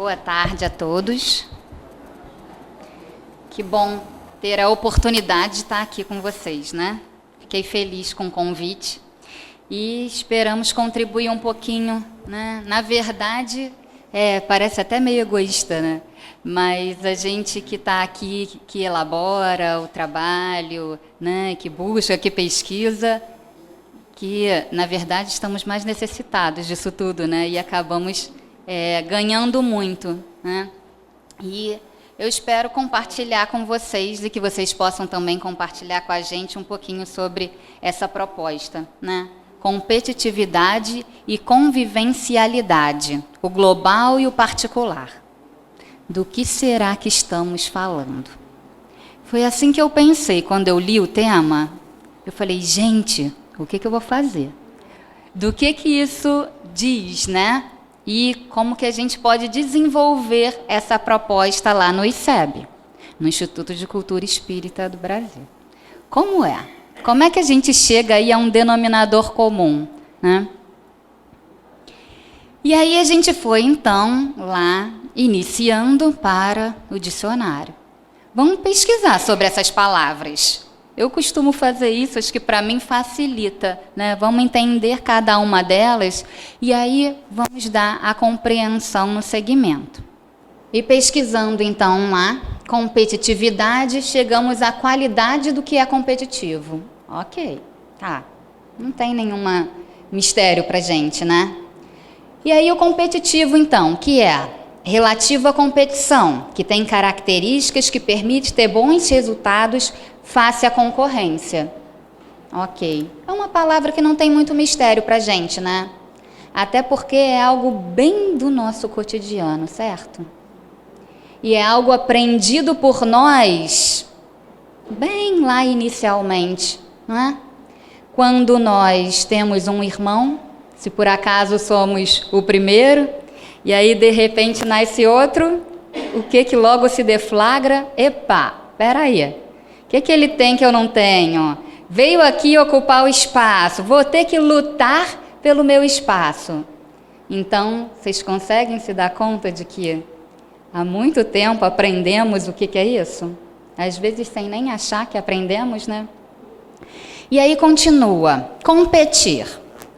Boa tarde a todos. Que bom ter a oportunidade de estar aqui com vocês, né? Fiquei feliz com o convite e esperamos contribuir um pouquinho, né? Na verdade, parece até meio egoísta, né? Mas a gente que está aqui, que elabora o trabalho, né? Que busca, que pesquisa, que na verdade estamos mais necessitados disso tudo, né? E acabamos ganhando muito, né? E eu espero compartilhar com vocês e que vocês possam também compartilhar com a gente um pouquinho sobre essa proposta, né? Competitividade e convivencialidade, o global e o particular. Do que será que estamos falando? Foi assim que eu pensei quando eu li o tema. Eu falei, gente, o que eu vou fazer? Do que isso diz, né? E como que a gente pode desenvolver essa proposta lá no ICEB, no Instituto de Cultura Espírita do Brasil. Como é? Como é que a gente chega aí a um denominador comum, né? E aí a gente foi, então, lá, iniciando para o dicionário. Vamos pesquisar sobre essas palavras. Eu costumo fazer isso, acho que para mim facilita, né? Vamos entender cada uma delas e aí vamos dar a compreensão no segmento. E pesquisando então lá, competitividade, chegamos à qualidade do que é competitivo. Ok, tá. Não tem nenhum mistério para gente, né? E aí o competitivo então, que é relativo à competição, que tem características que permitem ter bons resultados face à concorrência. Ok. É uma palavra que não tem muito mistério para a gente, né? Até porque é algo bem do nosso cotidiano, certo? E é algo aprendido por nós bem lá inicialmente, não é? Quando nós temos um irmão, se por acaso somos o primeiro, e aí de repente nasce outro, o que logo se deflagra? Epa, peraí. O que ele tem que eu não tenho? Veio aqui ocupar o espaço, vou ter que lutar pelo meu espaço. Então, vocês conseguem se dar conta de que há muito tempo aprendemos o que é isso? Às vezes sem nem achar que aprendemos, né? E aí continua. Competir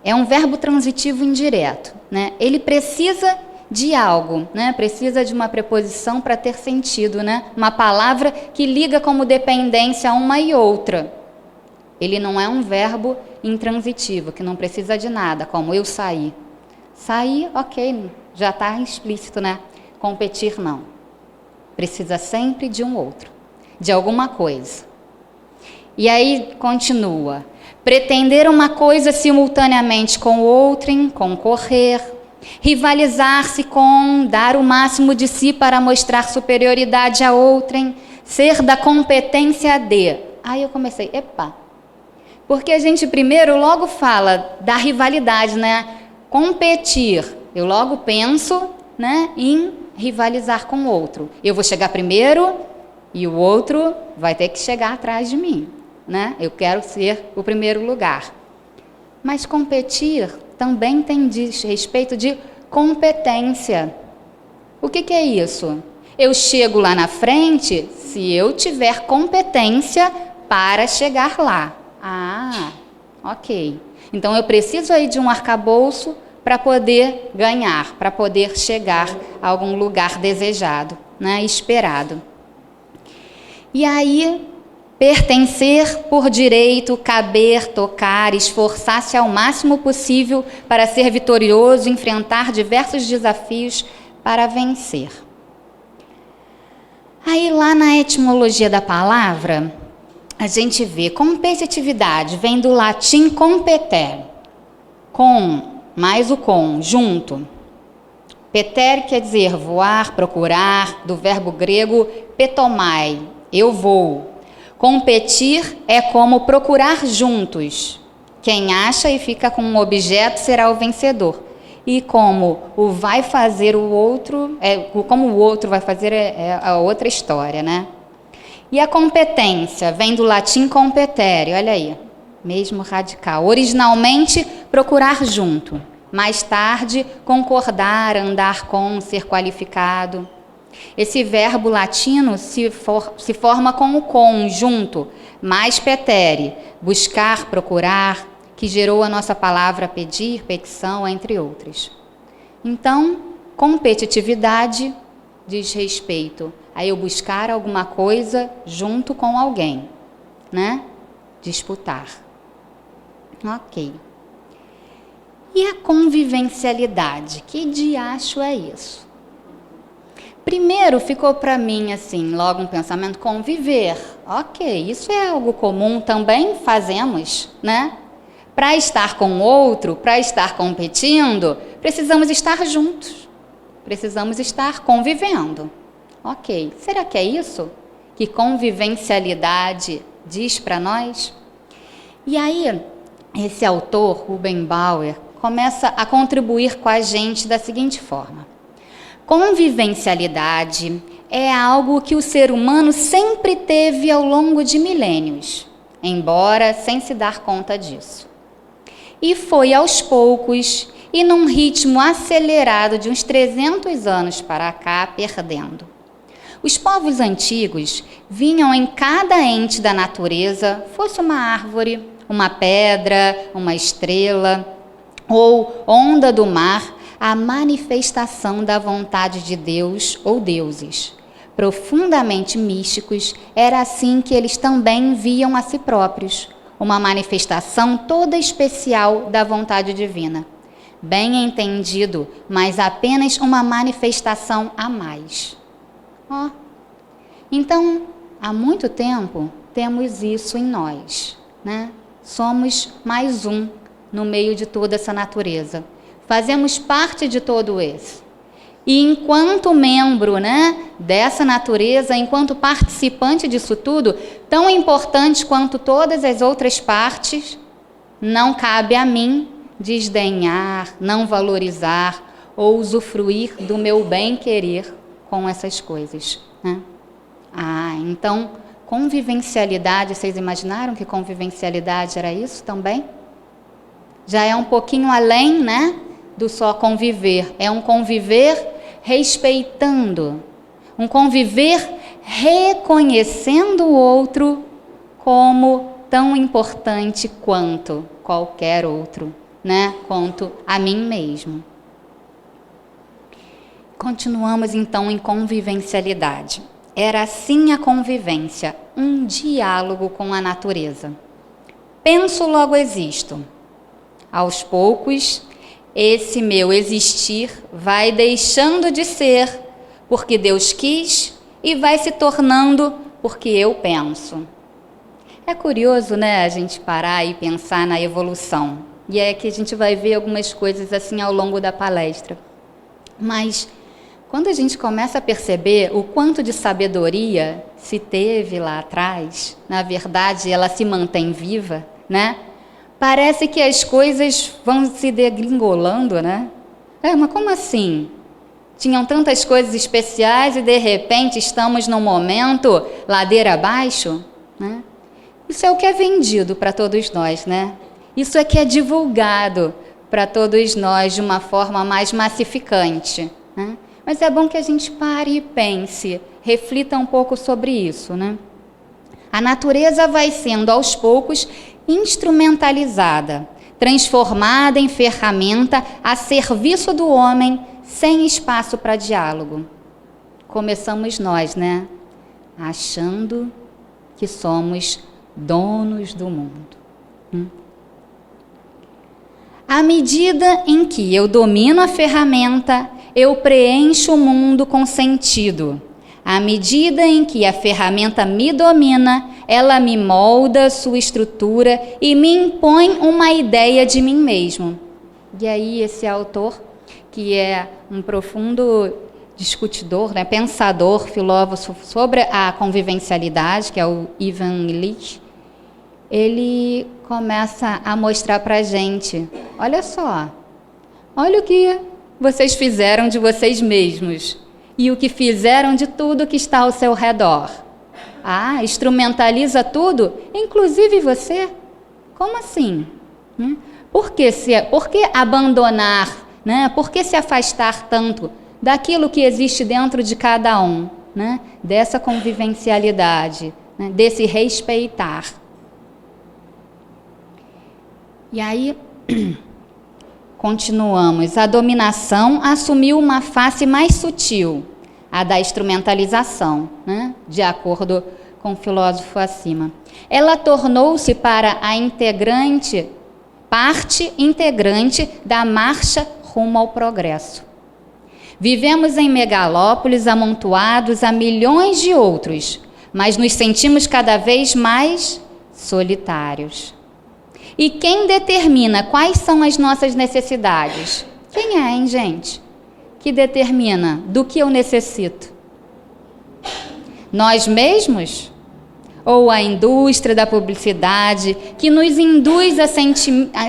é um verbo transitivo indireto, né? Ele precisa de algo, né? Precisa de uma preposição para ter sentido, né? Uma palavra que liga como dependência uma e outra. Ele não é um verbo intransitivo, que não precisa de nada, como eu saí. Sair, ok, já está explícito, né? Competir, não. Precisa sempre de um outro, de alguma coisa. E aí continua. Pretender uma coisa simultaneamente com outrem, concorrer, rivalizar-se com, dar o máximo de si para mostrar superioridade a outrem, ser da competência de. Aí eu comecei, epa, porque a gente primeiro logo fala da rivalidade, né? Competir, eu logo penso, né, em rivalizar com o outro. Eu vou chegar primeiro e o outro vai ter que chegar atrás de mim, né? Eu quero ser o primeiro lugar. Mas competir também tem respeito de competência. O que é isso? Eu chego lá na frente se eu tiver competência para chegar lá. Ah, ok. Então eu preciso aí de um arcabouço para poder ganhar, para poder chegar a algum lugar desejado, né? Esperado. E aí, pertencer por direito, caber, tocar, esforçar-se ao máximo possível para ser vitorioso, enfrentar diversos desafios para vencer. Aí lá na etimologia da palavra, a gente vê competitividade, vem do latim competere, com, mais o com, junto. Petere quer dizer voar, procurar, do verbo grego petomai, eu vou. Competir é como procurar juntos. Quem acha e fica com um objeto será o vencedor. E como o vai fazer o outro, como o outro vai fazer é a outra história, né? E a competência vem do latim competere, olha aí, mesmo radical. Originalmente, procurar junto. Mais tarde, concordar, andar com, ser qualificado. Esse verbo latino se forma com o com, junto, mais petere, buscar, procurar, que gerou a nossa palavra pedir, petição, entre outras. Então, competitividade diz respeito a eu buscar alguma coisa junto com alguém, né? Disputar. Ok. E a convivencialidade? Que diacho é isso? Primeiro ficou para mim assim, logo um pensamento, conviver. Ok, isso é algo comum, também fazemos, né? Para estar com o outro, para estar competindo, precisamos estar juntos. Precisamos estar convivendo. Ok, será que é isso que convivencialidade diz para nós? E aí, esse autor, Rubem Bauer, começa a contribuir com a gente da seguinte forma. Convivencialidade é algo que o ser humano sempre teve ao longo de milênios, embora sem se dar conta disso. E foi aos poucos e num ritmo acelerado de uns 300 anos para cá, perdendo. Os povos antigos vinham em cada ente da natureza, fosse uma árvore, uma pedra, uma estrela ou onda do mar, a manifestação da vontade de Deus ou deuses. Profundamente místicos, era assim que eles também viam a si próprios, uma manifestação toda especial da vontade divina. Bem entendido, mas apenas uma manifestação a mais. Então, há muito tempo, temos isso em nós, né? Somos mais um no meio de toda essa natureza. Fazemos parte de todo esse. E enquanto membro, né, dessa natureza, enquanto participante disso tudo, tão importante quanto todas as outras partes, não cabe a mim desdenhar, não valorizar ou usufruir do meu bem-querer com essas coisas, né? Então, convivencialidade, vocês imaginaram que convivencialidade era isso também? Já é um pouquinho além, né, do só conviver. É um conviver respeitando, um conviver reconhecendo o outro como tão importante quanto qualquer outro, né, quanto a mim mesmo. Continuamos então em convivencialidade. Era assim a convivência, um diálogo com a natureza. Penso, logo existo. Aos poucos, esse meu existir vai deixando de ser porque Deus quis e vai se tornando porque eu penso. É curioso, né, a gente parar e pensar na evolução. E é que a gente vai ver algumas coisas assim ao longo da palestra. Mas quando a gente começa a perceber o quanto de sabedoria se teve lá atrás, na verdade ela se mantém viva, né? Parece que as coisas vão se degringolando, né? Mas como assim? Tinham tantas coisas especiais e de repente estamos num momento ladeira abaixo, né? Isso é o que é vendido para todos nós, né? Isso é que é divulgado para todos nós de uma forma mais massificante, né? Mas é bom que a gente pare e pense, reflita um pouco sobre isso, né? A natureza vai sendo, aos poucos, instrumentalizada, transformada em ferramenta a serviço do homem, sem espaço para diálogo. Começamos nós, né? Achando que somos donos do mundo. À medida em que eu domino a ferramenta, eu preencho o mundo com sentido. À medida em que a ferramenta me domina, ela me molda sua estrutura e me impõe uma ideia de mim mesmo. E aí esse autor, que é um profundo discutidor, né, pensador, filósofo sobre a convivencialidade, que é o Ivan Illich, ele começa a mostrar para a gente, olha só, olha o que vocês fizeram de vocês mesmos e o que fizeram de tudo que está ao seu redor. Instrumentaliza tudo, inclusive você? Como assim? Né? Por que abandonar, né? Por que se afastar tanto daquilo que existe dentro de cada um, né? Dessa convivencialidade, né? Desse respeitar. E aí, continuamos. A dominação assumiu uma face mais sutil, a da instrumentalização, né? De acordo com o filósofo acima. Ela tornou-se para a parte integrante da marcha rumo ao progresso. Vivemos em megalópolis amontoados a milhões de outros, mas nos sentimos cada vez mais solitários. E quem determina quais são as nossas necessidades? Quem é, hein, gente? Que determina do que eu necessito? Nós mesmos? Ou a indústria da publicidade que nos induz a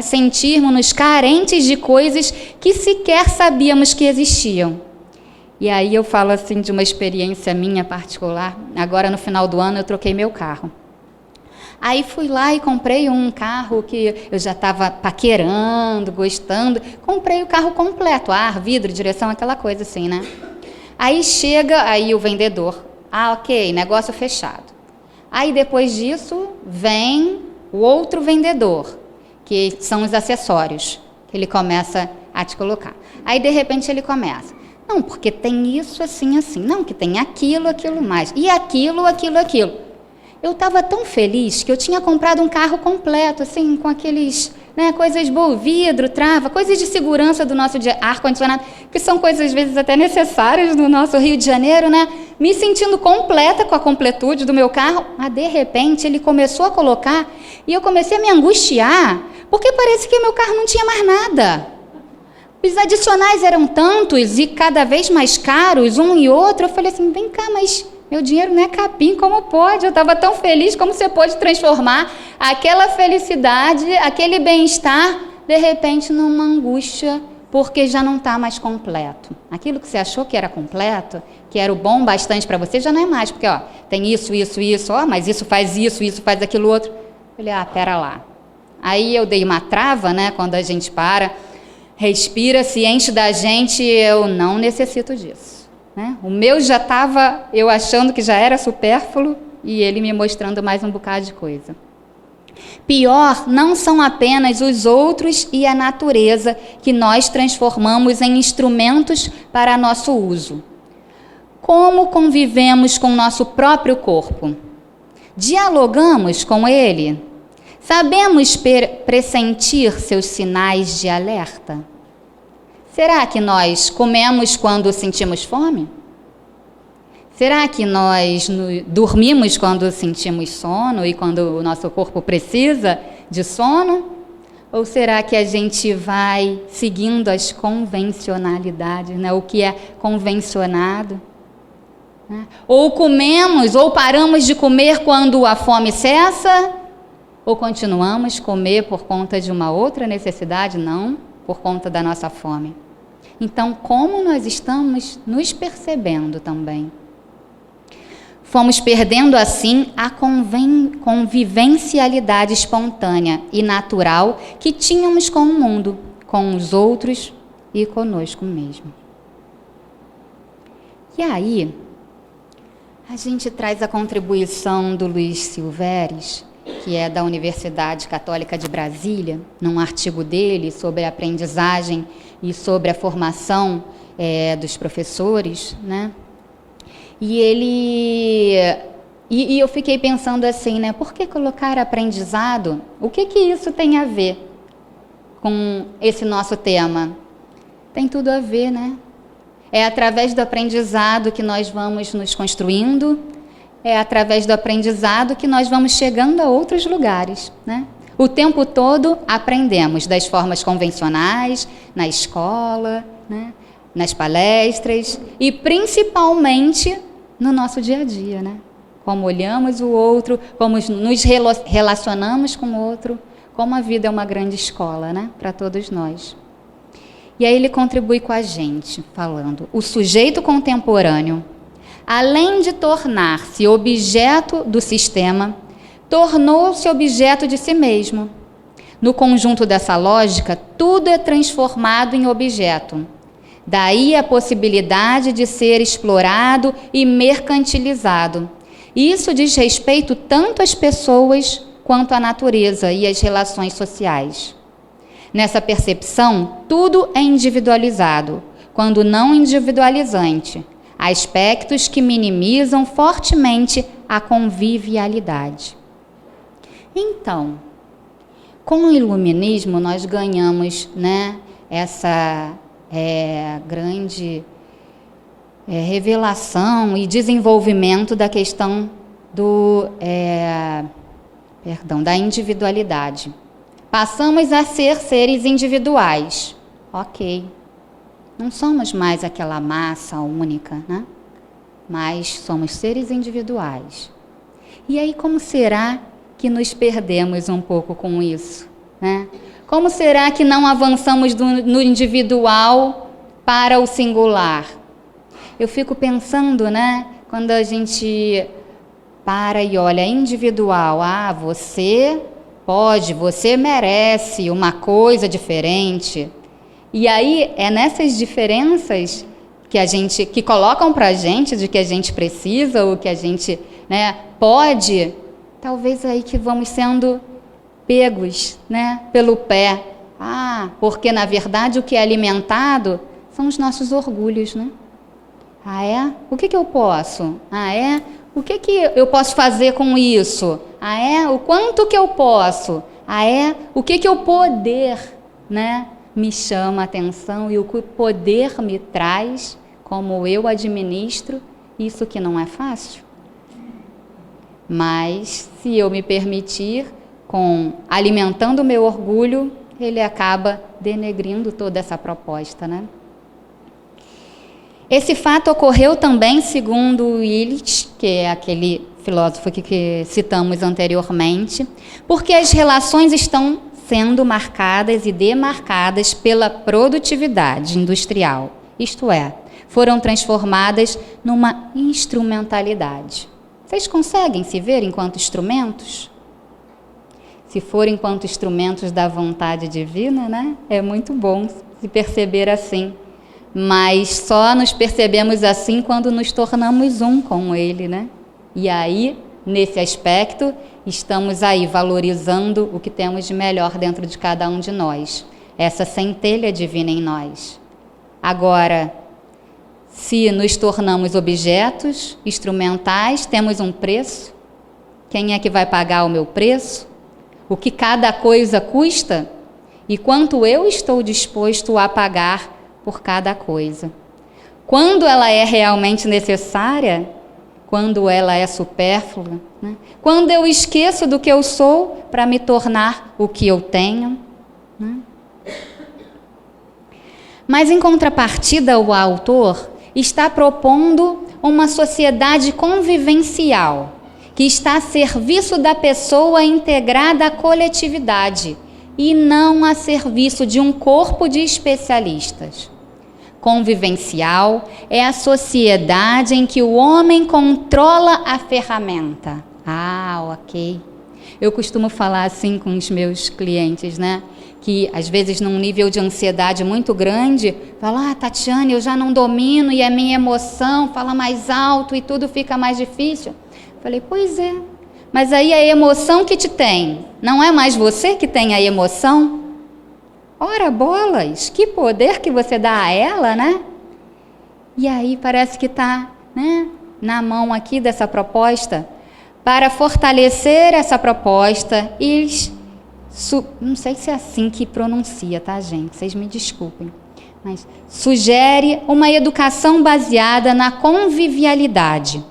sentirmos-nos carentes de coisas que sequer sabíamos que existiam? E aí eu falo assim de uma experiência minha particular. Agora no final do ano eu troquei meu carro. Aí fui lá e comprei um carro que eu já estava paquerando, gostando. Comprei o carro completo, ar, vidro, direção, aquela coisa assim, né? Aí chega aí o vendedor. Ah, ok, negócio fechado. Aí depois disso vem o outro vendedor, que são os acessórios, que ele começa a te colocar. Aí de repente ele começa. Não, porque tem isso assim, assim. Não, que tem aquilo, aquilo mais. E aquilo, aquilo, aquilo. Eu estava tão feliz que eu tinha comprado um carro completo, assim, com aqueles, né, coisas boas, vidro, trava, coisas de segurança do nosso ar-condicionado, que são coisas, às vezes, até necessárias no nosso Rio de Janeiro, né? Me sentindo completa com a completude do meu carro, mas, de repente, ele começou a colocar e eu comecei a me angustiar, porque parece que meu carro não tinha mais nada. Os adicionais eram tantos e cada vez mais caros, um e outro. Eu falei assim, vem cá, mas meu dinheiro não é capim, como pode? Eu estava tão feliz, como você pode transformar aquela felicidade, aquele bem-estar, de repente, numa angústia, porque já não está mais completo. Aquilo que você achou que era completo, que era o bom bastante para você, já não é mais, porque ó, tem isso, isso, isso, ó, mas isso faz aquilo outro. Eu falei, pera lá. Aí eu dei uma trava, né, quando a gente para, respira, se enche da gente, eu não necessito disso. Né? O meu já estava, eu achando que já era supérfluo, e ele me mostrando mais um bocado de coisa. Pior não são apenas os outros e a natureza que nós transformamos em instrumentos para nosso uso. Como convivemos com o nosso próprio corpo? Dialogamos com ele? Sabemos pressentir seus sinais de alerta? Será que nós comemos quando sentimos fome? Será que nós dormimos quando sentimos sono e quando o nosso corpo precisa de sono? Ou será que a gente vai seguindo as convencionalidades, né? O que é convencionado? Né? Ou comemos, ou paramos de comer quando a fome cessa? Ou continuamos a comer por conta de uma outra necessidade? Não, por conta da nossa fome. Então, como nós estamos nos percebendo também? Fomos perdendo, assim, a convivencialidade espontânea e natural que tínhamos com o mundo, com os outros e conosco mesmo. E aí, a gente traz a contribuição do Luiz Silveres, que é da Universidade Católica de Brasília, num artigo dele sobre a aprendizagem e sobre a formação dos professores, né? E eu fiquei pensando assim, né? Por que colocar aprendizado? O que isso tem a ver com esse nosso tema? Tem tudo a ver, né? É através do aprendizado que nós vamos nos construindo, é através do aprendizado que nós vamos chegando a outros lugares, né? O tempo todo aprendemos das formas convencionais, na escola, né? Nas palestras e principalmente no nosso dia a dia, né? Como olhamos o outro, como nos relacionamos com o outro, como a vida é uma grande escola, né? Para todos nós. E aí ele contribui com a gente, falando, o sujeito contemporâneo, além de tornar-se objeto do sistema, tornou-se objeto de si mesmo. no conjunto dessa lógica, tudo é transformado em objeto. Daí a possibilidade de ser explorado e mercantilizado. Isso diz respeito tanto às pessoas quanto à natureza e às relações sociais. Nessa percepção, tudo é individualizado, quando não individualizante. Há aspectos que minimizam fortemente a convivialidade. Então, com o iluminismo nós ganhamos, né, essa grande revelação e desenvolvimento da questão da individualidade. Passamos a ser seres individuais. Ok. Não somos mais aquela massa única, né? Mas somos seres individuais. E aí, como será que nos perdemos um pouco com isso, né? Como será que não avançamos no individual para o singular? Eu fico pensando, né? Quando a gente para e olha individual, você pode, você merece uma coisa diferente. E aí é nessas diferenças que colocam para a gente de que a gente precisa ou que a gente, né, pode, talvez aí que vamos sendo pegos, né, pelo pé. Porque na verdade o que é alimentado são os nossos orgulhos, né? O que eu posso? O que eu posso fazer com isso? O quanto que eu posso? O que o poder, né, me chama a atenção e o que o poder me traz, como eu administro, isso que não é fácil. Mas, se eu me permitir, alimentando o meu orgulho, ele acaba denegrindo toda essa proposta, né? Esse fato ocorreu também, segundo Illich, que é aquele filósofo que citamos anteriormente, porque as relações estão sendo marcadas e demarcadas pela produtividade industrial, isto é, foram transformadas numa instrumentalidade. Vocês conseguem se ver enquanto instrumentos? Se for enquanto instrumentos da vontade divina, né? É muito bom se perceber assim. Mas só nos percebemos assim quando nos tornamos um com Ele, né? E aí, nesse aspecto, estamos aí valorizando o que temos de melhor dentro de cada um de nós. Essa centelha divina em nós. Agora, se nos tornamos objetos instrumentais, temos um preço. Quem é que vai pagar o meu preço? O que cada coisa custa? E quanto eu estou disposto a pagar por cada coisa? Quando ela é realmente necessária? Quando ela é supérflua? Né? Quando eu esqueço do que eu sou para me tornar o que eu tenho? Né? Mas, em contrapartida, o autor está propondo uma sociedade convivencial, que está a serviço da pessoa integrada à coletividade e não a serviço de um corpo de especialistas. Convivencial é a sociedade em que o homem controla a ferramenta. Ok. Eu costumo falar assim com os meus clientes, né? Que às vezes num nível de ansiedade muito grande, fala, Tatiane, eu já não domino e a minha emoção fala mais alto e tudo fica mais difícil. Falei, pois é, mas aí a emoção que te tem, não é mais você que tem a emoção? Ora bolas, que poder que você dá a ela, né? E aí parece que está, né, na mão aqui dessa proposta, para fortalecer essa proposta, não sei se é assim que pronuncia, tá, gente? Vocês me desculpem. Mas sugere uma educação baseada na convivialidade,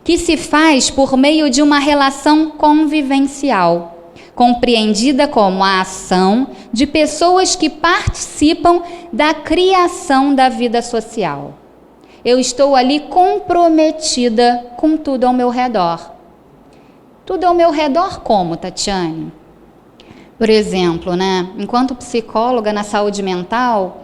que se faz por meio de uma relação convivencial, compreendida como a ação de pessoas que participam da criação da vida social. Eu estou ali comprometida com tudo ao meu redor. Tudo ao meu redor como, Tatiane? Por exemplo, né, enquanto psicóloga na saúde mental,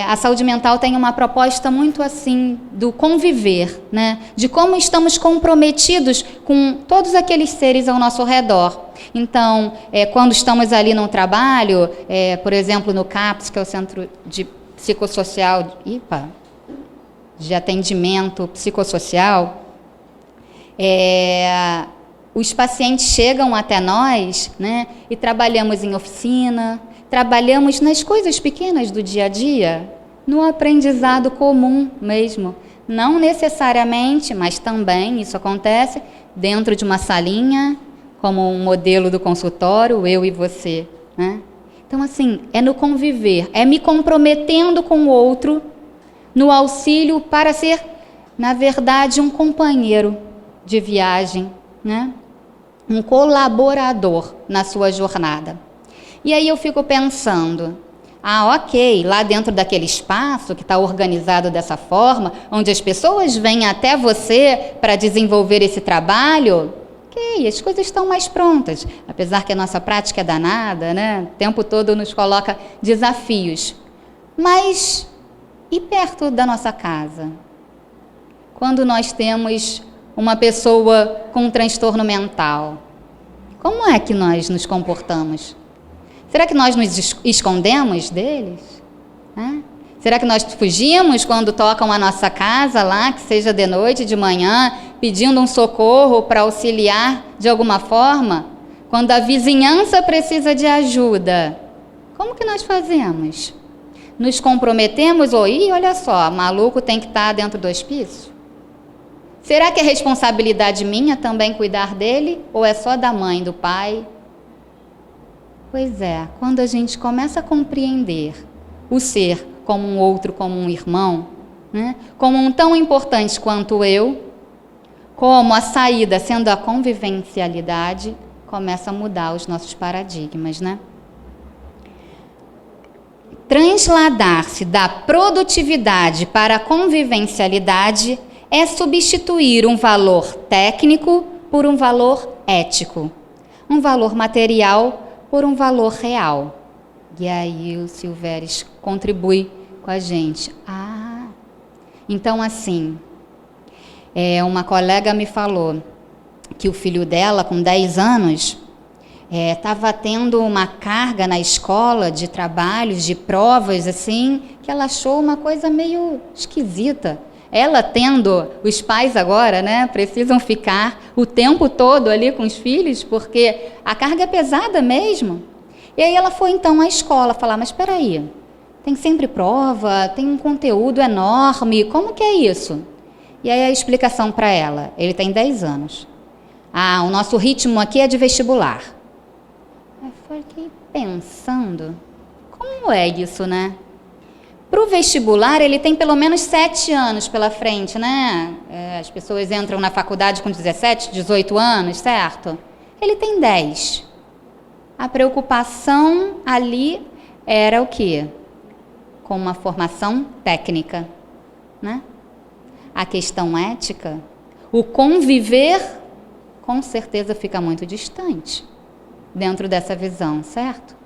a saúde mental tem uma proposta muito assim do conviver, né, de como estamos comprometidos com todos aqueles seres ao nosso redor. Então, quando estamos ali num trabalho, por exemplo, no CAPS, que é o Centro de Psicossocial, de Atendimento Psicossocial, os pacientes chegam até nós, né, e trabalhamos em oficina, trabalhamos nas coisas pequenas do dia a dia, no aprendizado comum mesmo. Não necessariamente, mas também isso acontece dentro de uma salinha, como um modelo do consultório, eu e você, né? Então, assim, é no conviver, é me comprometendo com o outro, no auxílio para ser, na verdade, um companheiro de viagem, né? Um colaborador na sua jornada. E aí eu fico pensando, ok, lá dentro daquele espaço que está organizado dessa forma, onde as pessoas vêm até você para desenvolver esse trabalho, ok, as coisas estão mais prontas, apesar que a nossa prática é danada, né? O tempo todo nos coloca desafios. Mas e perto da nossa casa? Quando nós temos uma pessoa com um transtorno mental, como é que nós nos comportamos? Será que nós nos escondemos deles? Será que nós fugimos quando tocam a nossa casa lá, que seja de noite, de manhã, pedindo um socorro para auxiliar de alguma forma? Quando a vizinhança precisa de ajuda, como que nós fazemos? Nos comprometemos ou, olha só, maluco tem que estar dentro do hospício? Será que é responsabilidade minha também cuidar dele? Ou é só da mãe, do pai? Pois é, quando a gente começa a compreender o ser como um outro, como um irmão, né? Como um tão importante quanto eu, como a saída sendo a convivencialidade, começa a mudar os nossos paradigmas, né? Transladar-se da produtividade para a convivencialidade é substituir um valor técnico por um valor ético, um valor material por um valor real. E aí o Silveres contribui com a gente. Então assim, uma colega me falou que o filho dela, com 10 anos, estava tendo uma carga na escola de trabalhos, de provas, assim, que ela achou uma coisa meio esquisita. Ela tendo, os pais agora, né, precisam ficar o tempo todo ali com os filhos, porque a carga é pesada mesmo. E aí ela foi então à escola falar, mas espera aí, tem sempre prova, tem um conteúdo enorme, como que é isso? E aí a explicação para ela, ele tem 10 anos. O nosso ritmo aqui é de vestibular. Eu fiquei pensando, como é isso, né? Para o vestibular, ele tem pelo menos 7 anos pela frente, né? As pessoas entram na faculdade com 17, 18 anos, certo? Ele tem 10. A preocupação ali era o quê? Com uma formação técnica, né? A questão ética, o conviver, com certeza fica muito distante dentro dessa visão, certo?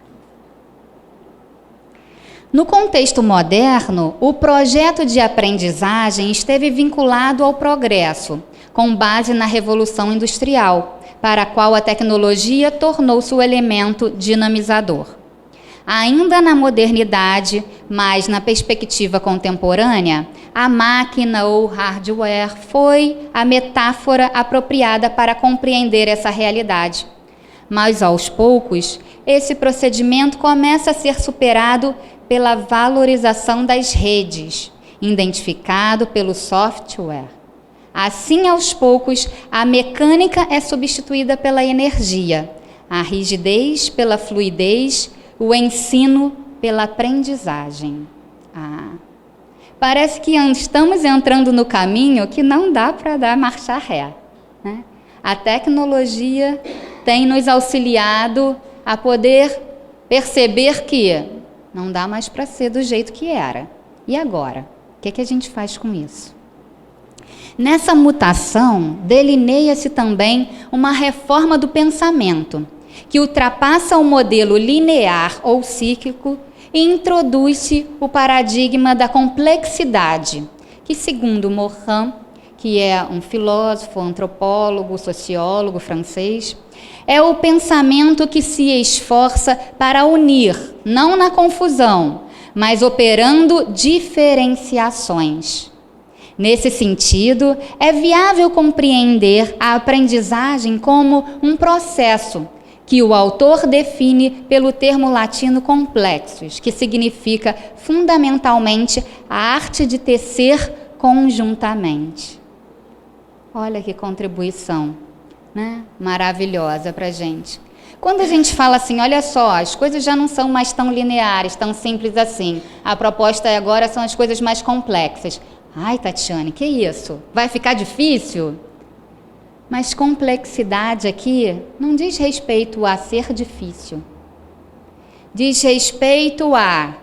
No contexto moderno, o projeto de aprendizagem esteve vinculado ao progresso, com base na Revolução Industrial, para a qual a tecnologia tornou-se o elemento dinamizador. Ainda na modernidade, mas na perspectiva contemporânea, a máquina ou hardware foi a metáfora apropriada para compreender essa realidade. Mas, aos poucos, esse procedimento começa a ser superado pela valorização das redes, identificado pelo software. Assim, aos poucos, a mecânica é substituída pela energia, a rigidez pela fluidez, o ensino pela aprendizagem. Parece que estamos entrando no caminho que não dá para dar marcha ré, né? A tecnologia tem nos auxiliado a poder perceber que não dá mais para ser do jeito que era. E agora? O que a gente faz com isso? Nessa mutação, delineia-se também uma reforma do pensamento, que ultrapassa o modelo linear ou cíclico e introduz-se o paradigma da complexidade, que, segundo Morin, que é um filósofo, antropólogo, sociólogo francês, é o pensamento que se esforça para unir, não na confusão, mas operando diferenciações. Nesse sentido, é viável compreender a aprendizagem como um processo que o autor define pelo termo latino complexus, que significa fundamentalmente a arte de tecer conjuntamente. Olha que contribuição, né? Maravilhosa para a gente. Quando a gente fala assim, olha só, as coisas já não são mais tão lineares, tão simples assim. A proposta agora são as coisas mais complexas. Ai, Tatiane, que isso? Vai ficar difícil? Mas complexidade aqui não diz respeito a ser difícil. Diz respeito a,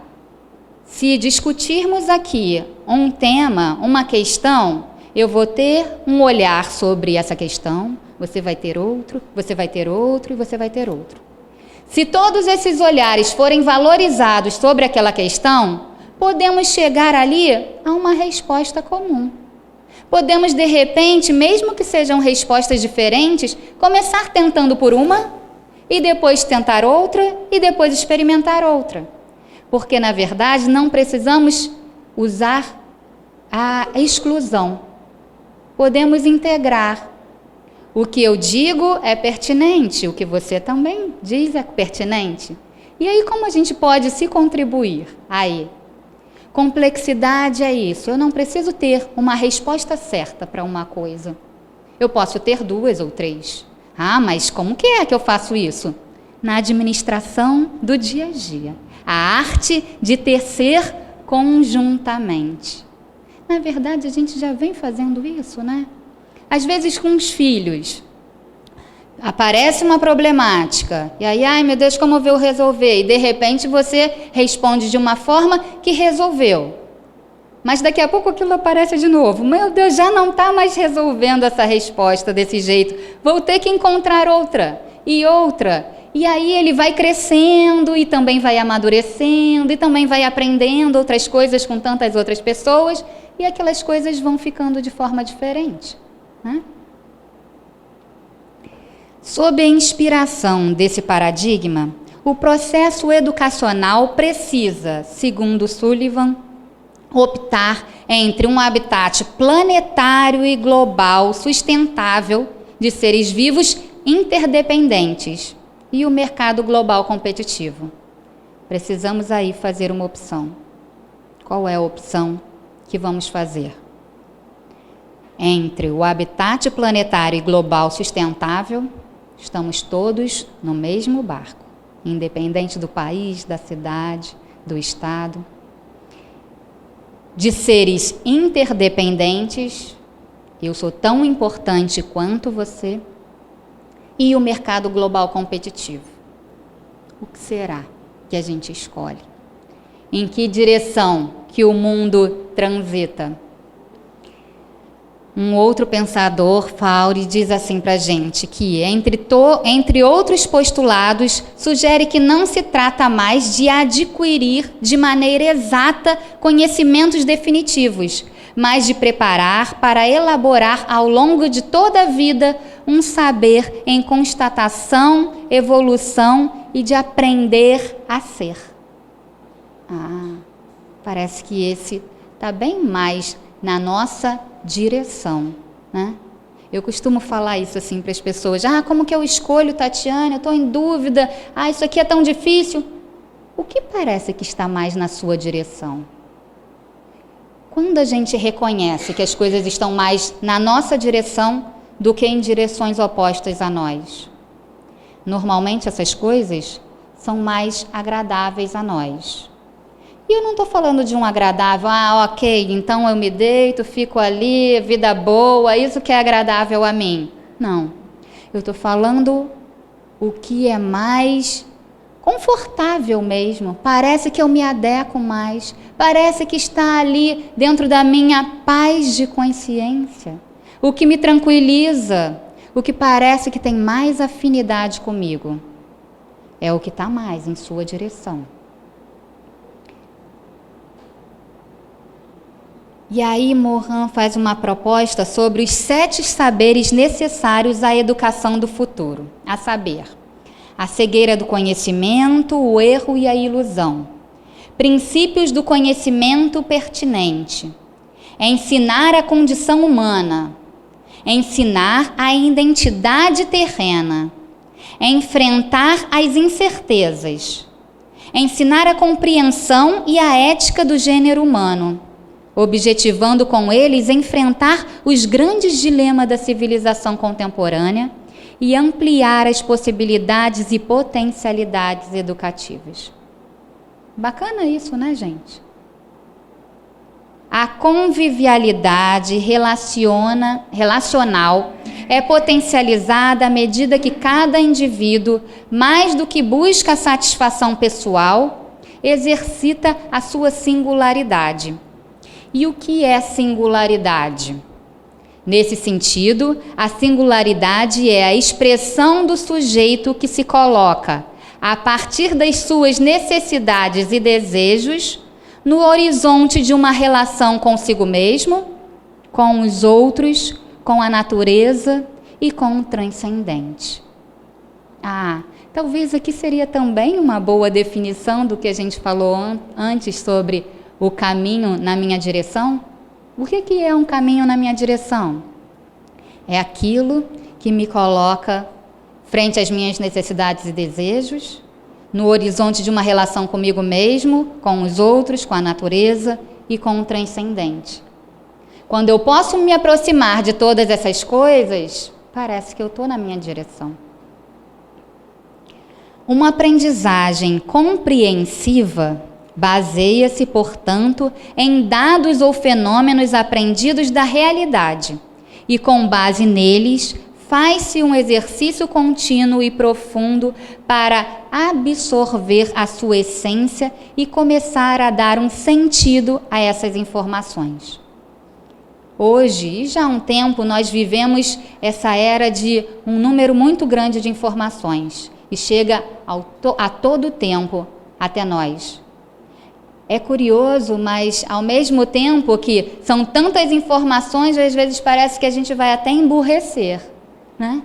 se discutirmos aqui um tema, uma questão, eu vou ter um olhar sobre essa questão, você vai ter outro, você vai ter outro e você vai ter outro. Se todos esses olhares forem valorizados sobre aquela questão, podemos chegar ali a uma resposta comum. Podemos, de repente, mesmo que sejam respostas diferentes, começar tentando por uma, e depois tentar outra, e depois experimentar outra. Porque, na verdade, não precisamos usar a exclusão. Podemos integrar. O que eu digo é pertinente, o que você também diz é pertinente. E aí, como a gente pode se contribuir aí? Complexidade é isso. Eu não preciso ter uma resposta certa para uma coisa. Eu posso ter 2 ou 3. Ah, mas como que é que eu faço isso? Na administração do dia a dia. A arte de tecer conjuntamente. Na verdade, a gente já vem fazendo isso, né? Às vezes com os filhos. Aparece uma problemática, e aí, ai meu Deus, como eu vou resolver? E de repente você responde de uma forma que resolveu. Mas daqui a pouco aquilo aparece de novo. Meu Deus, já não está mais resolvendo essa resposta desse jeito. Vou ter que encontrar outra e outra. E aí ele vai crescendo e também vai amadurecendo e também vai aprendendo outras coisas com tantas outras pessoas e aquelas coisas vão ficando de forma diferente, né? Sob a inspiração desse paradigma, o processo educacional precisa, segundo Sullivan, optar entre um habitat planetário e global sustentável de seres vivos interdependentes e o mercado global competitivo. Precisamos aí fazer uma opção. Qual é a opção que vamos fazer? Entre o habitat planetário e global sustentável, estamos todos no mesmo barco, independente do país, da cidade, do estado. De seres interdependentes, eu sou tão importante quanto você, e o mercado global competitivo. O que será que a gente escolhe? Em que direção que o mundo transita? Um outro pensador, Faure, diz assim para a gente, que entre outros postulados, sugere que não se trata mais de adquirir de maneira exata conhecimentos definitivos, mas de preparar para elaborar ao longo de toda a vida um saber em constatação, evolução e de aprender a ser. Parece que esse está bem mais na nossa direção, né? Eu costumo falar isso assim para as pessoas. Como que eu escolho, Tatiane? Eu estou em dúvida. Isso aqui é tão difícil. O que parece que está mais na sua direção? Quando a gente reconhece que as coisas estão mais na nossa direção do que em direções opostas a nós? Normalmente essas coisas são mais agradáveis a nós. E eu não estou falando de um agradável, ok, então eu me deito, fico ali, vida boa, isso que é agradável a mim. Não, eu estou falando o que é mais confortável mesmo, parece que eu me adequo mais, parece que está ali dentro da minha paz de consciência, o que me tranquiliza, o que parece que tem mais afinidade comigo, é o que está mais em sua direção. E aí Morin faz uma proposta sobre os 7 saberes necessários à educação do futuro, a saber, a cegueira do conhecimento, o erro e a ilusão, princípios do conhecimento pertinente, ensinar a condição humana, ensinar a identidade terrena, enfrentar as incertezas, ensinar a compreensão e a ética do gênero humano, objetivando com eles enfrentar os grandes dilemas da civilização contemporânea e ampliar as possibilidades e potencialidades educativas. Bacana isso, né, gente? A convivialidade relacional é potencializada à medida que cada indivíduo, mais do que busca a satisfação pessoal, exercita a sua singularidade. E o que é singularidade? Nesse sentido, a singularidade é a expressão do sujeito que se coloca, a partir das suas necessidades e desejos, no horizonte de uma relação consigo mesmo, com os outros, com a natureza e com o transcendente. Talvez aqui seria também uma boa definição do que a gente falou antes sobre o caminho na minha direção. O que é um caminho na minha direção? É aquilo que me coloca frente às minhas necessidades e desejos, no horizonte de uma relação comigo mesmo, com os outros, com a natureza e com o transcendente. Quando eu posso me aproximar de todas essas coisas, parece que eu estou na minha direção. Uma aprendizagem compreensiva baseia-se, portanto, em dados ou fenômenos aprendidos da realidade e, com base neles, faz-se um exercício contínuo e profundo para absorver a sua essência e começar a dar um sentido a essas informações. Hoje, e já há um tempo, nós vivemos essa era de um número muito grande de informações e chega a todo tempo até nós. É curioso, mas ao mesmo tempo que são tantas informações, às vezes parece que a gente vai até emburrecer, né?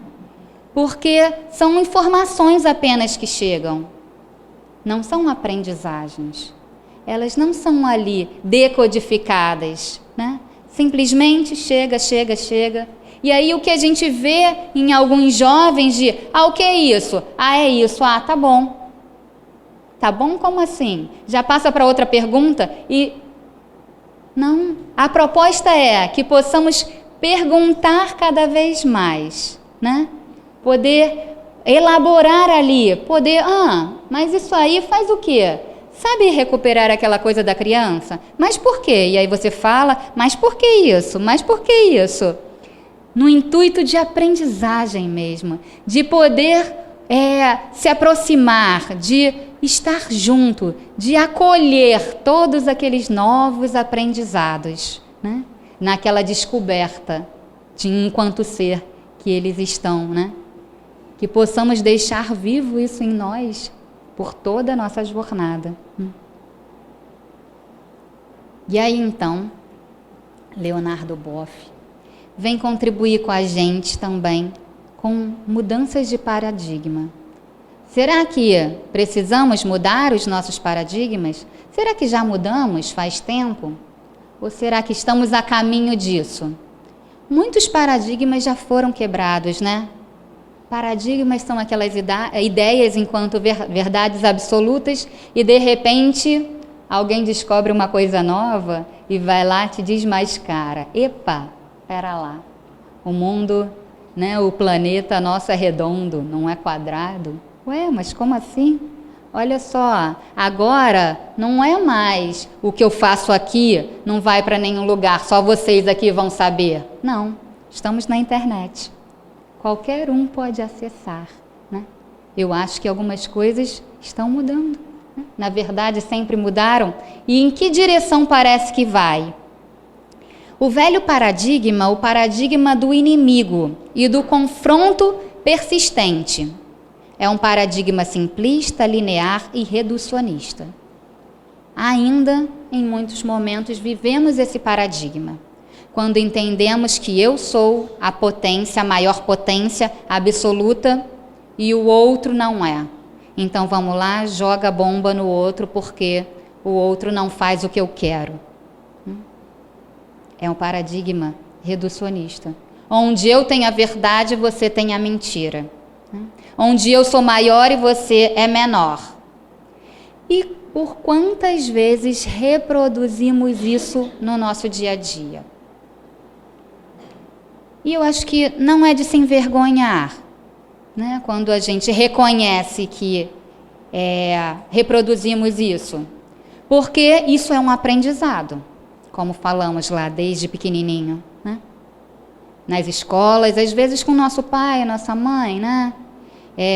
Porque são informações apenas que chegam, não são aprendizagens. Elas não são ali decodificadas, né? Simplesmente chega. E aí o que a gente vê em alguns jovens de, o que é isso? É isso, tá bom. Tá bom? Como assim? Já passa para outra pergunta e... Não, a proposta é que possamos perguntar cada vez mais, né? Poder elaborar ali, mas isso aí faz o quê? Sabe recuperar aquela coisa da criança? Mas por quê? E aí você fala, mas por que isso? Mas por que isso? No intuito de aprendizagem mesmo, de poder se aproximar, de estar junto, de acolher todos aqueles novos aprendizados, né? Naquela descoberta de enquanto ser que eles estão, né? Que possamos deixar vivo isso em nós por toda a nossa jornada. E aí então, Leonardo Boff vem contribuir com a gente também com mudanças de paradigma. Será que precisamos mudar os nossos paradigmas? Será que já mudamos faz tempo? Ou será que estamos a caminho disso? Muitos paradigmas já foram quebrados, né? Paradigmas são aquelas ideias enquanto verdades absolutas e, de repente, alguém descobre uma coisa nova e vai lá e te desmascara. Epa, pera lá. O mundo, né, o planeta nosso é redondo, não é quadrado. Ué, mas como assim? Olha só, agora não é mais o que eu faço aqui, não vai para nenhum lugar, só vocês aqui vão saber. Não, estamos na internet. Qualquer um pode acessar, né? Eu acho que algumas coisas estão mudando, né? Na verdade, sempre mudaram. E em que direção parece que vai? O velho paradigma, o paradigma do inimigo e do confronto persistente, é um paradigma simplista, linear e reducionista. Ainda, em muitos momentos, vivemos esse paradigma. Quando entendemos que eu sou a potência, a maior potência absoluta, e o outro não é. Então vamos lá, joga a bomba no outro, porque o outro não faz o que eu quero. É um paradigma reducionista, onde eu tenho a verdade e você tem a mentira. Onde eu sou maior e você é menor. E por quantas vezes reproduzimos isso no nosso dia a dia? E eu acho que não é de se envergonhar, né? Quando a gente reconhece que reproduzimos isso. Porque isso é um aprendizado, como falamos lá desde pequenininho, né? Nas escolas, às vezes com nosso pai, nossa mãe, né?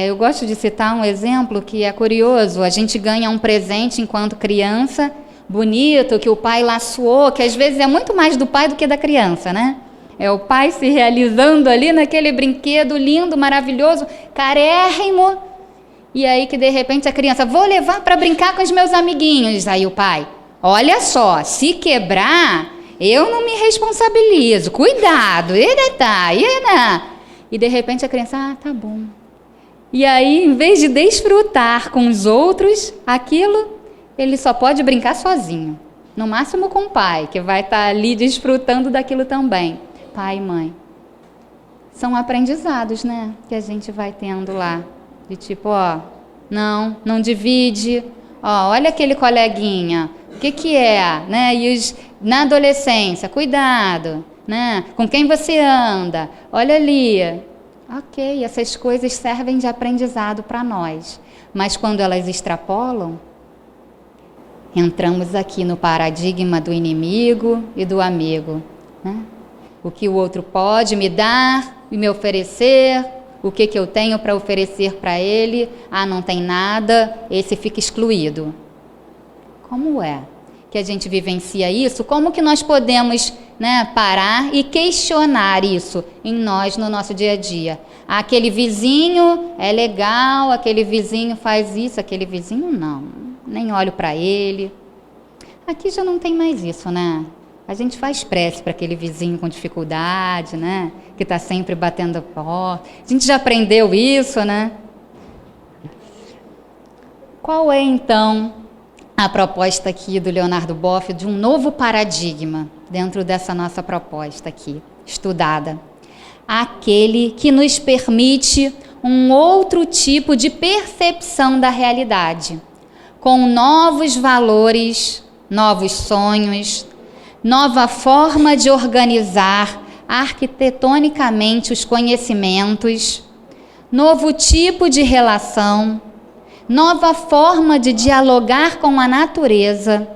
Eu gosto de citar um exemplo que é curioso. A gente ganha um presente enquanto criança, bonito, que o pai laçou, que às vezes é muito mais do pai do que da criança, né? É o pai se realizando ali naquele brinquedo lindo, maravilhoso, carérrimo. E aí que de repente a criança, vou levar para brincar com os meus amiguinhos. Aí o pai, olha só, se quebrar, eu não me responsabilizo, cuidado, e de repente a criança, tá bom. E aí, em vez de desfrutar com os outros aquilo, ele só pode brincar sozinho. No máximo com o pai, que vai estar ali desfrutando daquilo também. Pai e mãe. São aprendizados, né? Que a gente vai tendo lá. De tipo, não divide. Olha aquele coleguinha. O que é? Né? Na adolescência, cuidado. Né? Com quem você anda? Olha ali. Ok, essas coisas servem de aprendizado para nós. Mas quando elas extrapolam, entramos aqui no paradigma do inimigo e do amigo. Né? O que o outro pode me dar e me oferecer, o que eu tenho para oferecer para ele, não tem nada, esse fica excluído. Como é que a gente vivencia isso? Como que nós podemos, né, parar e questionar isso em nós, no nosso dia a dia? Aquele vizinho é legal, aquele vizinho faz isso, aquele vizinho não, nem olho para ele. Aqui já não tem mais isso, né? A gente faz prece para aquele vizinho com dificuldade, né? Que está sempre batendo a porta. A gente já aprendeu isso, né? Qual é, então, a proposta aqui do Leonardo Boff de um novo paradigma dentro dessa nossa proposta aqui, estudada? Aquele que nos permite um outro tipo de percepção da realidade, com novos valores, novos sonhos, nova forma de organizar arquitetonicamente os conhecimentos, novo tipo de relação, nova forma de dialogar com a natureza,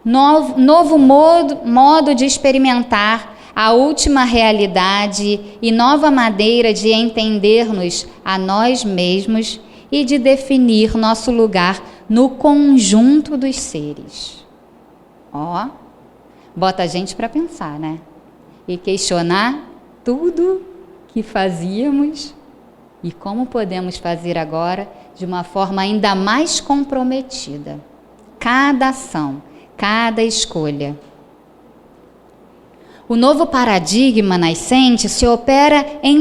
novo modo de experimentar a última realidade e nova maneira de entender-nos a nós mesmos e de definir nosso lugar no conjunto dos seres. Bota a gente para pensar, né? E questionar tudo que fazíamos e como podemos fazer agora de uma forma ainda mais comprometida. Cada ação, cada escolha. O novo paradigma nascente se opera em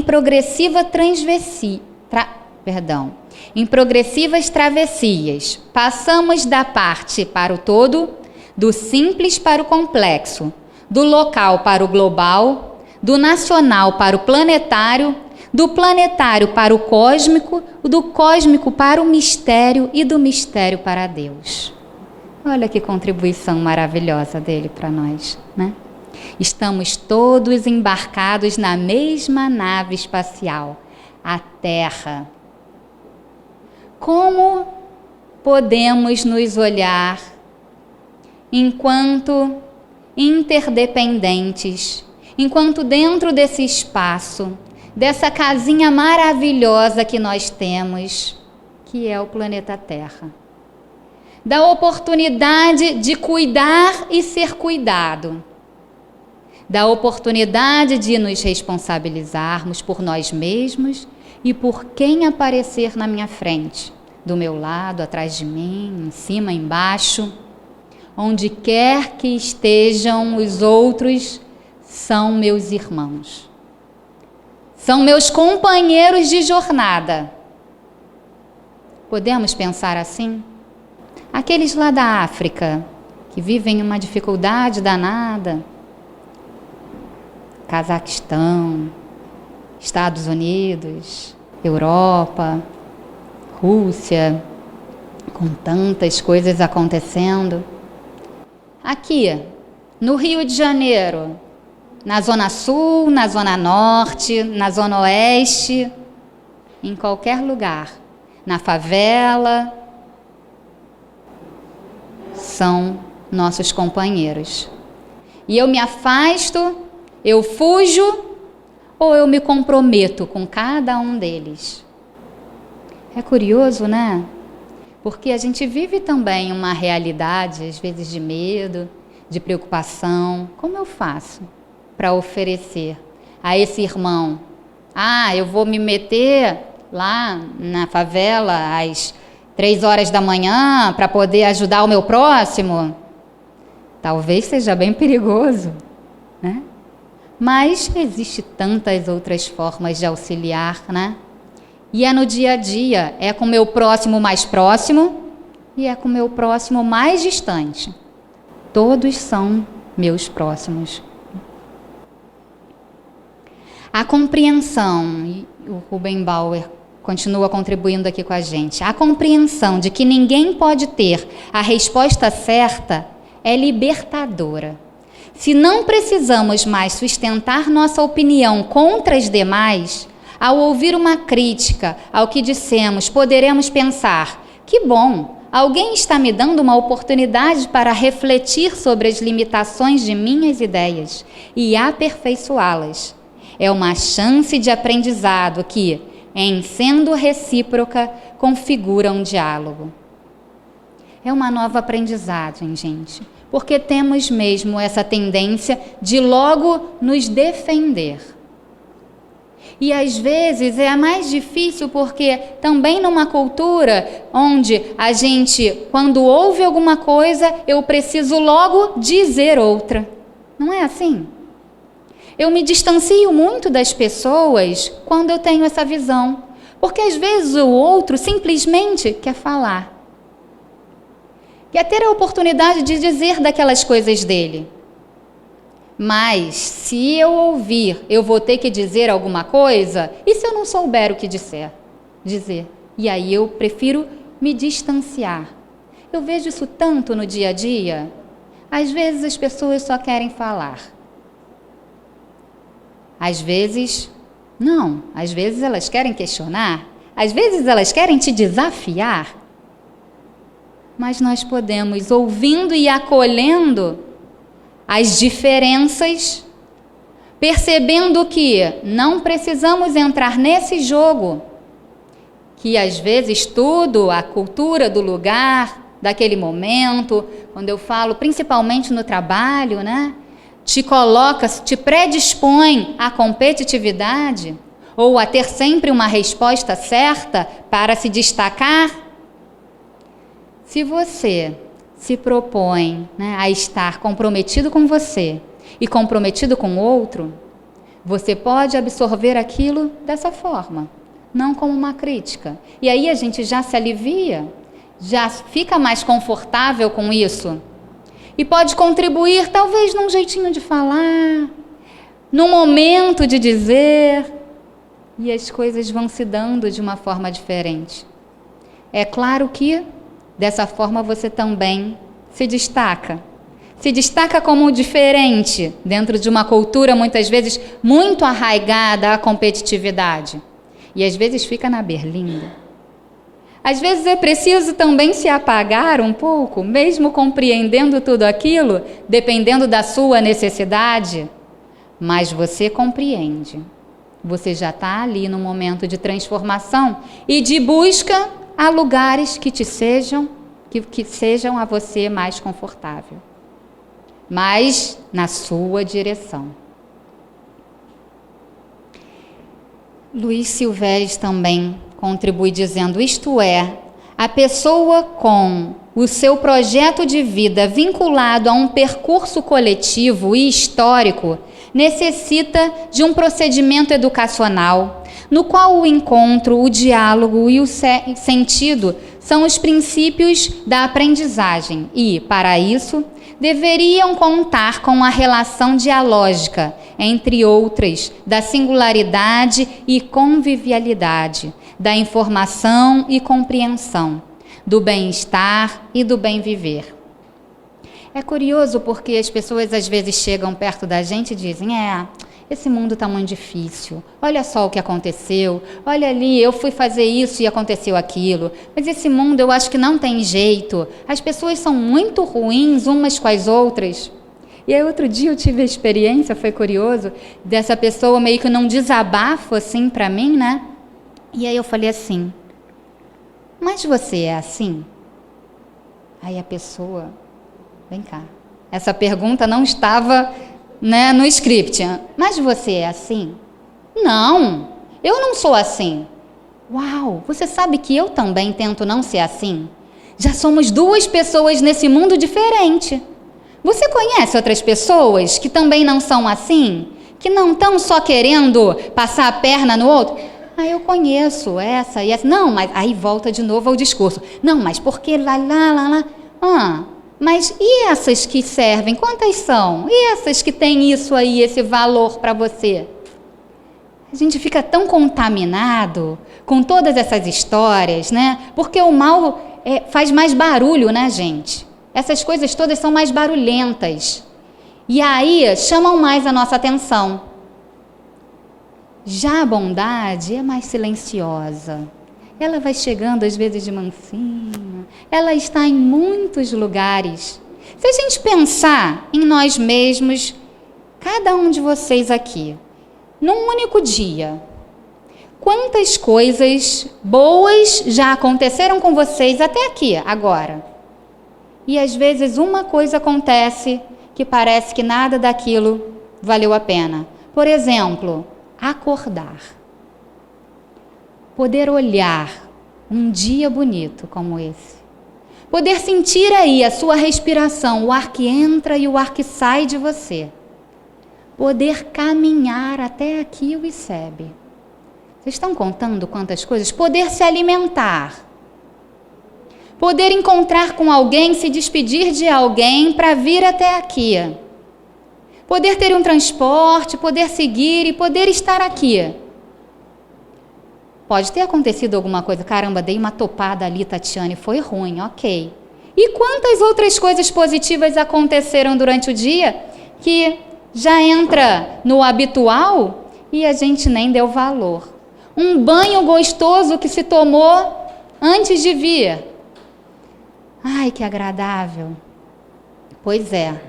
em progressivas travessias. Passamos da parte para o todo, do simples para o complexo, do local para o global, do nacional para o planetário, do planetário para o cósmico, do cósmico para o mistério e do mistério para Deus. Olha que contribuição maravilhosa dele para nós, né? Estamos todos embarcados na mesma nave espacial, a Terra. Como podemos nos olhar enquanto interdependentes, enquanto dentro desse espaço, dessa casinha maravilhosa que nós temos, que é o planeta Terra. Da oportunidade de cuidar e ser cuidado. Da oportunidade de nos responsabilizarmos por nós mesmos e por quem aparecer na minha frente, do meu lado, atrás de mim, em cima, embaixo. onde quer que estejam os outros, são meus irmãos. São meus companheiros de jornada. Podemos pensar assim? Aqueles lá da África, que vivem uma dificuldade danada, Cazaquistão, Estados Unidos, Europa, Rússia, com tantas coisas acontecendo. Aqui, no Rio de Janeiro, na Zona Sul, na Zona Norte, na Zona Oeste, em qualquer lugar, na favela, são nossos companheiros. E eu me afasto, eu fujo, ou eu me comprometo com cada um deles? É curioso, né? Porque a gente vive também uma realidade, às vezes de medo, de preocupação. Como eu faço para oferecer a esse irmão? Eu vou me meter lá na favela às 3 horas da manhã para poder ajudar o meu próximo? Talvez seja bem perigoso, né? Mas existe tantas outras formas de auxiliar, né? E é no dia a dia, é com o meu próximo mais próximo e é com o meu próximo mais distante. Todos são meus próximos. A compreensão, e o Rubem Bauer continua contribuindo aqui com a gente, a compreensão de que ninguém pode ter a resposta certa é libertadora. Se não precisamos mais sustentar nossa opinião contra as demais, ao ouvir uma crítica ao que dissemos, poderemos pensar: que bom, alguém está me dando uma oportunidade para refletir sobre as limitações de minhas ideias e aperfeiçoá-las. É uma chance de aprendizado que, em sendo recíproca, configura um diálogo. É uma nova aprendizagem, gente, porque temos mesmo essa tendência de logo nos defender. E às vezes é mais difícil porque também numa cultura onde a gente, quando ouve alguma coisa, eu preciso logo dizer outra. Não é assim? Eu me distancio muito das pessoas quando eu tenho essa visão, porque às vezes o outro simplesmente quer falar. Quer ter a oportunidade de dizer daquelas coisas dele. Mas, se eu ouvir, eu vou ter que dizer alguma coisa, e se eu não souber o que dizer? E aí eu prefiro me distanciar. Eu vejo isso tanto no dia a dia. Às vezes as pessoas só querem falar. Às vezes, não. Às vezes elas querem questionar. Às vezes elas querem te desafiar. Mas nós podemos, ouvindo e acolhendo as diferenças, percebendo que não precisamos entrar nesse jogo, que às vezes tudo, a cultura do lugar, daquele momento, quando eu falo principalmente no trabalho, né, te coloca, te predispõe à competitividade ou a ter sempre uma resposta certa para se destacar. Se você se propõe, né, a estar comprometido com você e comprometido com o outro, você pode absorver aquilo dessa forma, não como uma crítica. E aí a gente já se alivia, já fica mais confortável com isso. E pode contribuir, talvez, num jeitinho de falar, num momento de dizer, e as coisas vão se dando de uma forma diferente. É claro que dessa forma você também se destaca. Se destaca como diferente dentro de uma cultura muitas vezes muito arraigada à competitividade. E às vezes fica na berlinda. Às vezes é preciso também se apagar um pouco, mesmo compreendendo tudo aquilo, dependendo da sua necessidade. Mas você compreende. Você já está ali no momento de transformação e de busca a lugares que sejam a você mais confortável, mas na sua direção. Luiz Silveres também contribui dizendo: isto é, A pessoa com o seu projeto de vida vinculado a um percurso coletivo e histórico necessita de um procedimento educacional, no qual o encontro, o diálogo e o sentido são os princípios da aprendizagem e, para isso, deveriam contar com a relação dialógica, entre outras, da singularidade e convivialidade, da informação e compreensão, do bem-estar e do bem-viver. É curioso porque as pessoas às vezes chegam perto da gente e dizem: esse mundo está muito difícil, olha só o que aconteceu, olha ali, eu fui fazer isso e aconteceu aquilo, mas esse mundo eu acho que não tem jeito, as pessoas são muito ruins umas com as outras. E aí outro dia eu tive a experiência, foi curioso, dessa pessoa meio que num desabafo assim para mim, né? E aí eu falei assim: mas você é assim? Aí a pessoa, vem cá, essa pergunta não estava, né, no script. Mas você é assim? Não, eu não sou assim. Uau, você sabe que eu também tento não ser assim? Já somos duas pessoas nesse mundo diferente. Você conhece outras pessoas que também não são assim? Que não estão só querendo passar a perna no outro? Eu conheço essa e essa. Não, mas aí volta de novo ao discurso. Não, mas porque lá. Mas e essas que servem? Quantas são? E essas que têm isso aí, esse valor para você? A gente fica tão contaminado com todas essas histórias, né? Porque o mal faz mais barulho, né, gente? Essas coisas todas são mais barulhentas. E aí chamam mais a nossa atenção. Já a bondade é mais silenciosa. Ela vai chegando às vezes de mansinho. Ela está em muitos lugares. Se a gente pensar em nós mesmos, cada um de vocês aqui, num único dia, quantas coisas boas já aconteceram com vocês até aqui, agora? E às vezes uma coisa acontece que parece que nada daquilo valeu a pena. Por exemplo, acordar. Poder olhar um dia bonito como esse. Poder sentir aí a sua respiração, o ar que entra e o ar que sai de você. Poder caminhar até aqui o ICEB. Vocês estão contando quantas coisas? Poder se alimentar. Poder encontrar com alguém, se despedir de alguém para vir até aqui. Poder ter um transporte, poder seguir e poder estar aqui. Pode ter acontecido alguma coisa, caramba, dei uma topada ali, Tatiane, foi ruim, ok. E quantas outras coisas positivas aconteceram durante o dia que já entra no habitual e a gente nem deu valor. Um banho gostoso que se tomou antes de vir. Ai, que agradável. Pois é.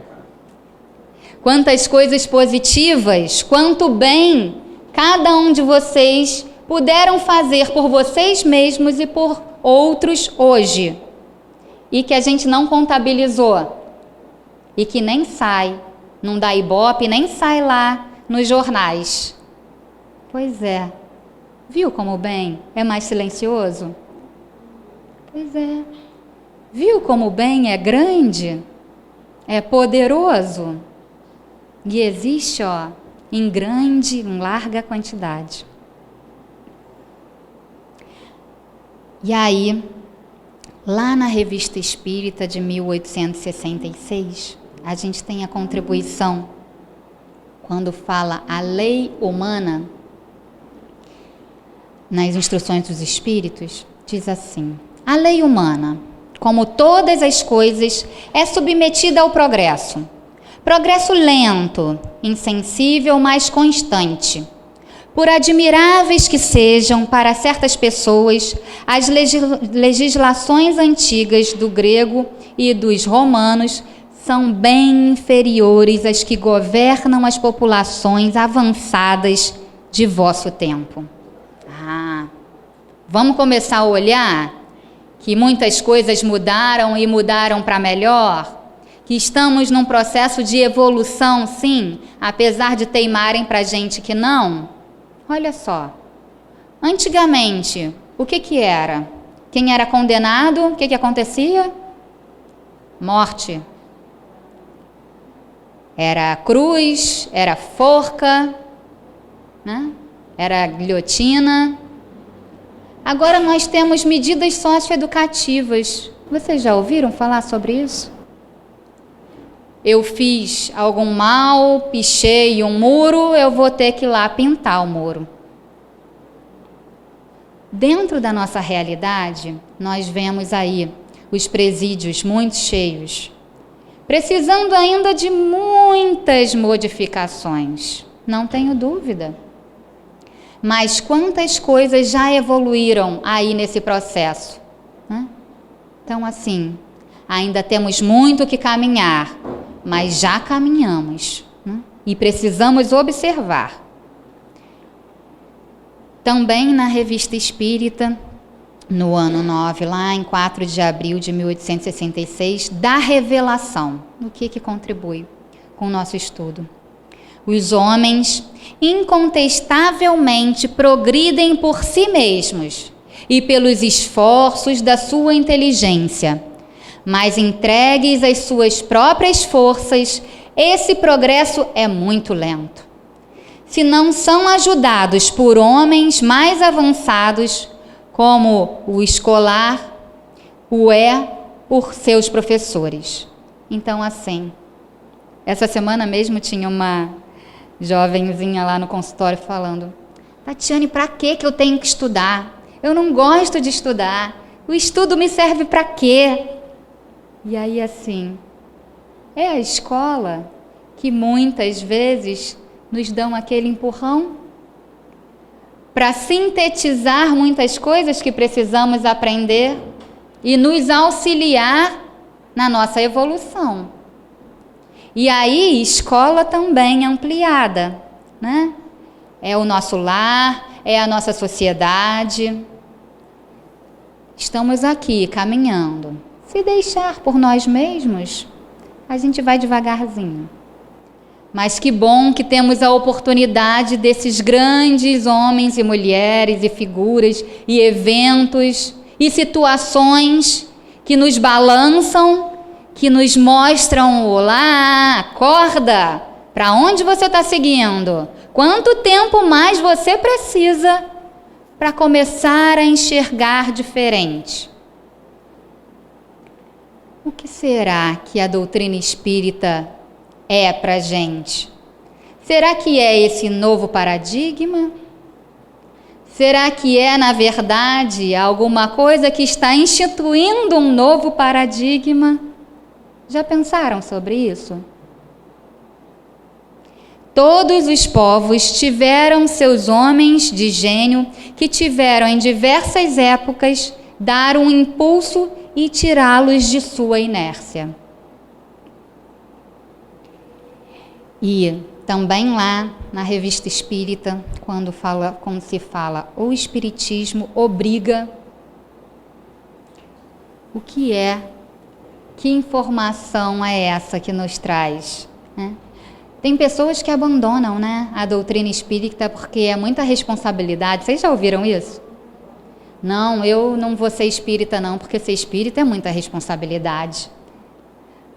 Quantas coisas positivas, quanto bem cada um de vocês puderam fazer por vocês mesmos e por outros hoje. E que a gente não contabilizou. E que nem sai, não dá ibope, nem sai lá nos jornais. Pois é. Viu como o bem é mais silencioso? Pois é. Viu como o bem é grande? É poderoso? E existe, em grande, em larga quantidade. E aí, lá na Revista Espírita de 1866, a gente tem a contribuição, quando fala a lei humana, nas instruções dos Espíritos, diz assim: a lei humana, como todas as coisas, é submetida ao progresso. Progresso lento, insensível, mas constante. Por admiráveis que sejam para certas pessoas as legislações antigas do grego e dos romanos, são bem inferiores às que governam as populações avançadas de vosso tempo. Vamos começar a olhar que muitas coisas mudaram e mudaram para melhor? Que estamos num processo de evolução, sim, apesar de teimarem para a gente que não? Olha só, antigamente, o que era? Quem era condenado, o que acontecia? Morte. Era cruz, era forca, né? Era guilhotina. Agora nós temos medidas socioeducativas. Vocês já ouviram falar sobre isso? Eu fiz algum mal, pichei um muro, eu vou ter que ir lá pintar o muro. Dentro da nossa realidade, nós vemos aí os presídios muito cheios, precisando ainda de muitas modificações, não tenho dúvida. Mas quantas coisas já evoluíram aí nesse processo, né? Então, assim, ainda temos muito que caminhar, mas já caminhamos, né? E precisamos observar. Também na Revista Espírita, no ano 9, lá em 4 de abril de 1866, da revelação. O que contribui com o nosso estudo? Os homens incontestavelmente progridem por si mesmos e pelos esforços da sua inteligência, mas entregues às suas próprias forças, esse progresso é muito lento. Se não são ajudados por homens mais avançados, como o escolar o é por seus professores. Então, assim, essa semana mesmo tinha uma jovenzinha lá no consultório falando: Tatiane, para que eu tenho que estudar? Eu não gosto de estudar. O estudo me serve para quê? E aí, assim, é a escola que muitas vezes nos dão aquele empurrão para sintetizar muitas coisas que precisamos aprender e nos auxiliar na nossa evolução. E aí, escola também ampliada, né? É o nosso lar, é a nossa sociedade. Estamos aqui caminhando. Se deixar por nós mesmos, a gente vai devagarzinho. Mas que bom que temos a oportunidade desses grandes homens e mulheres e figuras e eventos e situações que nos balançam, que nos mostram: olá, acorda, para onde você está seguindo? Quanto tempo mais você precisa para começar a enxergar diferente? O que será que a doutrina espírita é para a gente? Será que é esse novo paradigma? Será que é, na verdade, alguma coisa que está instituindo um novo paradigma? Já pensaram sobre isso? Todos os povos tiveram seus homens de gênio que tiveram em diversas épocas dar um impulso e tirá-los de sua inércia. E também lá na Revista Espírita, quando se fala o Espiritismo obriga, o que é? Que informação é essa que nos traz, né? Tem pessoas que abandonam, né, a doutrina espírita porque é muita responsabilidade. Vocês já ouviram isso? Não, eu não vou ser espírita não, porque ser espírita é muita responsabilidade.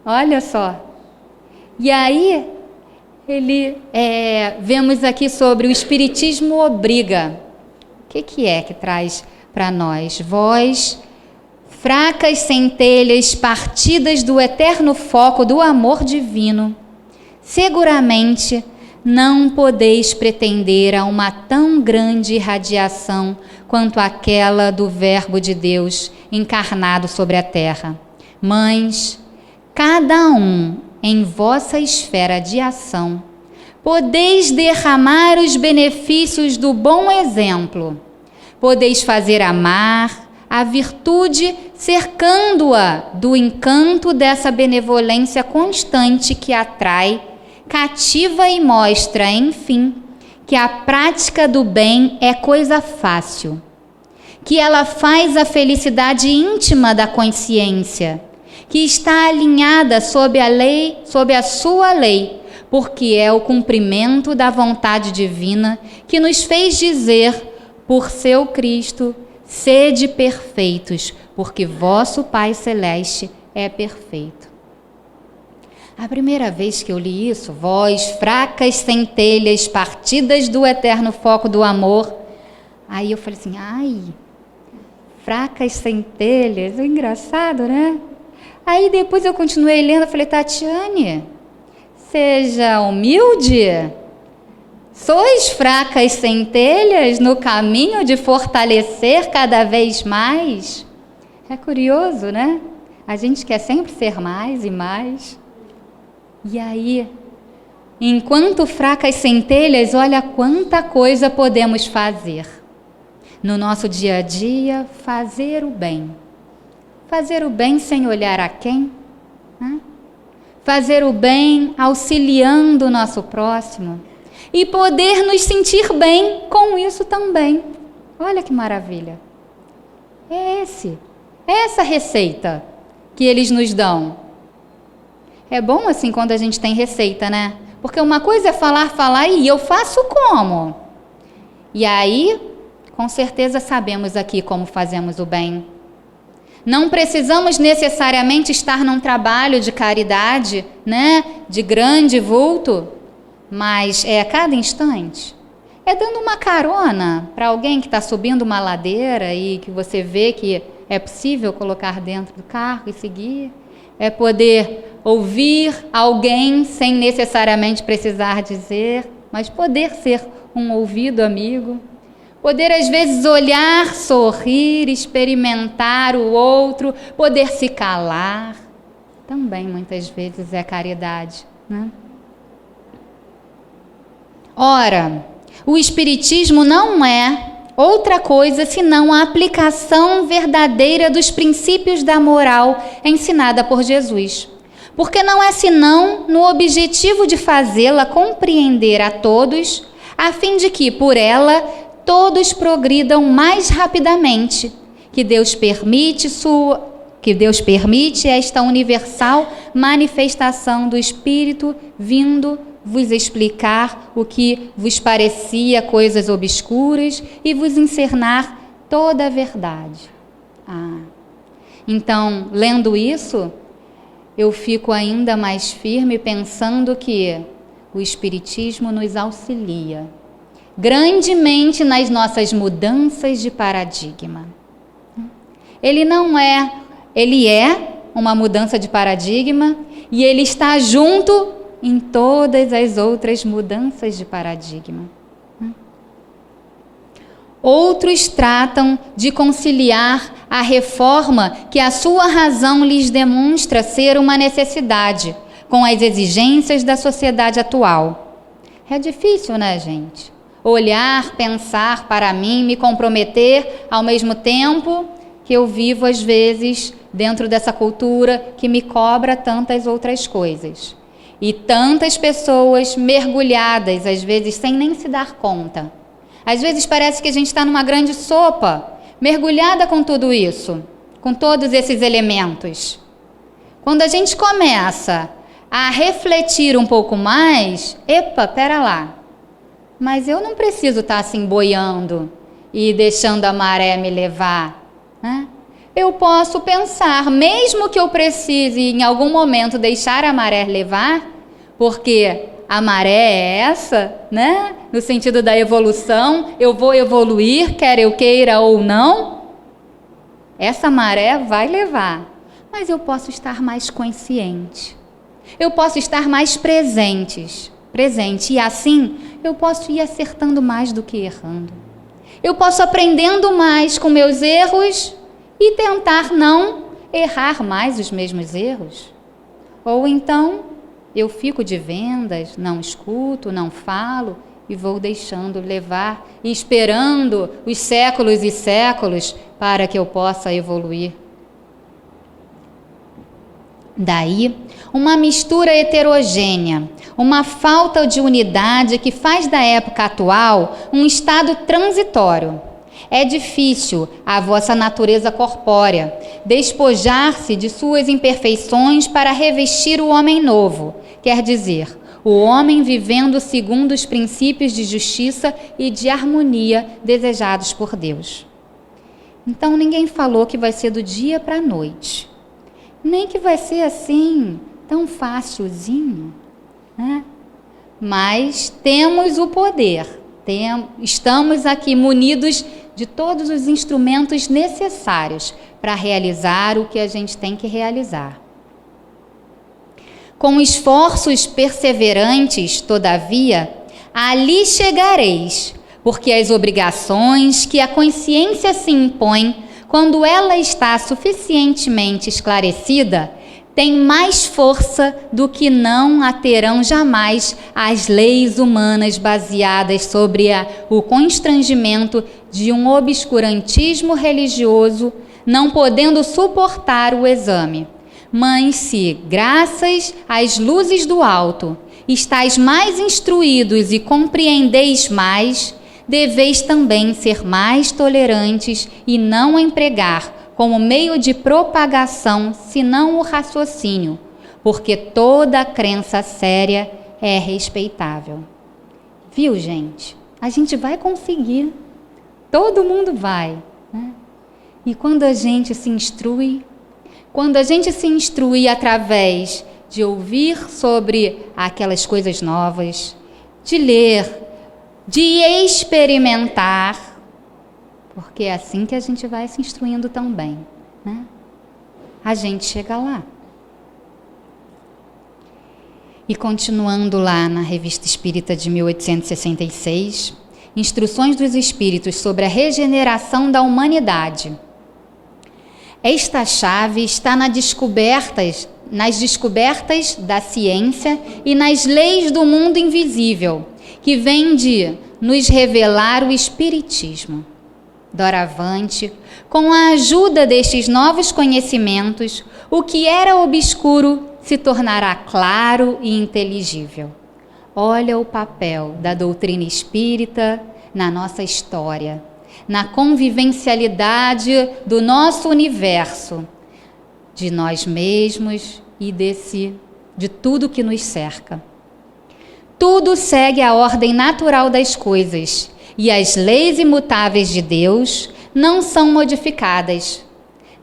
Olha só. E aí, vemos aqui sobre o Espiritismo obriga. O que é que traz para nós? Vós, fracas centelhas partidas do eterno foco do amor divino, seguramente não podeis pretender a uma tão grande irradiação quanto aquela do Verbo de Deus encarnado sobre a terra. Mães, cada um em vossa esfera de ação, podeis derramar os benefícios do bom exemplo, podeis fazer amar a virtude, cercando-a do encanto dessa benevolência constante que atrai, cativa e mostra, enfim, que a prática do bem é coisa fácil, que ela faz a felicidade íntima da consciência, que está alinhada sob a sua lei, porque é o cumprimento da vontade divina que nos fez dizer, por seu Cristo, Sede perfeitos, porque vosso Pai Celeste é perfeito. A primeira vez que eu li isso, vós, fracas centelhas, partidas do eterno foco do amor, aí eu falei assim, ai, fracas centelhas, é engraçado, né? Aí depois eu continuei lendo, eu falei, Tatiane, seja humilde, sois fracas centelhas no caminho de fortalecer cada vez mais. É curioso, né? A gente quer sempre ser mais e mais. E aí, enquanto fracas centelhas, olha quanta coisa podemos fazer. No nosso dia a dia, fazer o bem. Fazer o bem sem olhar a quem? Né? Fazer o bem auxiliando o nosso próximo. E poder nos sentir bem com isso também. Olha que maravilha. É essa receita que eles nos dão. É bom assim quando a gente tem receita, né? Porque uma coisa é falar e eu faço como? E aí, com certeza sabemos aqui como fazemos o bem. Não precisamos necessariamente estar num trabalho de caridade, né? De grande vulto, mas é a cada instante. É dando uma carona para alguém que está subindo uma ladeira e que você vê que é possível colocar dentro do carro e seguir. É poder ouvir alguém sem necessariamente precisar dizer, mas poder ser um ouvido amigo. Poder, às vezes, olhar, sorrir, experimentar o outro, poder se calar. Também, muitas vezes, é caridade, né? Ora, o Espiritismo não é outra coisa senão a aplicação verdadeira dos princípios da moral ensinada por Jesus. Porque não é senão no objetivo de fazê-la compreender a todos, a fim de que, por ela, todos progridam mais rapidamente, que Deus permite esta universal manifestação do Espírito vindo vos explicar o que vos parecia coisas obscuras e vos encernar toda a verdade. Então, lendo isso, eu fico ainda mais firme pensando que o Espiritismo nos auxilia grandemente nas nossas mudanças de paradigma. Ele é uma mudança de paradigma e ele está junto em todas as outras mudanças de paradigma. Outros tratam de conciliar a reforma que a sua razão lhes demonstra ser uma necessidade com as exigências da sociedade atual. É difícil, né, gente? Olhar, pensar para mim, me comprometer ao mesmo tempo que eu vivo, às vezes, dentro dessa cultura que me cobra tantas outras coisas. E tantas pessoas mergulhadas, às vezes, sem nem se dar conta. Às vezes parece que a gente está numa grande sopa, mergulhada com tudo isso, com todos esses elementos. Quando a gente começa a refletir um pouco mais, pera lá, mas eu não preciso estar assim boiando e deixando a maré me levar, né? Eu posso pensar, mesmo que eu precise em algum momento deixar a maré levar, porque a maré é essa, né? No sentido da evolução, eu vou evoluir, quer eu queira ou não, essa maré vai levar, mas eu posso estar mais consciente, eu posso estar mais presente, e assim eu posso ir acertando mais do que errando. Eu posso aprendendo mais com meus erros e tentar não errar mais os mesmos erros. Ou então eu fico de vendas, não escuto, não falo e vou deixando levar e esperando os séculos e séculos para que eu possa evoluir. Daí, uma mistura heterogênea, uma falta de unidade que faz da época atual um estado transitório. É difícil a vossa natureza corpórea despojar-se de suas imperfeições para revestir o homem novo, quer dizer, o homem vivendo segundo os princípios de justiça e de harmonia desejados por Deus. Então ninguém falou que vai ser do dia para a noite, nem que vai ser assim, tão facilzinho, né? Mas temos o poder, estamos aqui munidos de todos os instrumentos necessários para realizar o que a gente tem que realizar. Com esforços perseverantes, todavia, ali chegareis, porque as obrigações que a consciência se impõe, quando ela está suficientemente esclarecida, têm mais força do que não a terão jamais as leis humanas baseadas sobre o constrangimento de um obscurantismo religioso, não podendo suportar o exame. Mas se, graças às luzes do alto, estáis mais instruídos e compreendeis mais, deveis também ser mais tolerantes e não empregar como meio de propagação, senão o raciocínio, porque toda crença séria é respeitável. Viu, gente? A gente vai conseguir. Todo mundo vai, né? E quando a gente se instrui, através de ouvir sobre aquelas coisas novas, de ler, de experimentar, porque é assim que a gente vai se instruindo também, né? A gente chega lá. E continuando lá na Revista Espírita de 1866, Instruções dos Espíritos sobre a regeneração da humanidade. Esta chave está nas descobertas da ciência e nas leis do mundo invisível, que vem de nos revelar o Espiritismo. Doravante, com a ajuda destes novos conhecimentos, o que era obscuro se tornará claro e inteligível. Olha o papel da doutrina espírita na nossa história, na convivencialidade do nosso universo, de nós mesmos e de tudo que nos cerca. Tudo segue a ordem natural das coisas, e as leis imutáveis de Deus não são modificadas.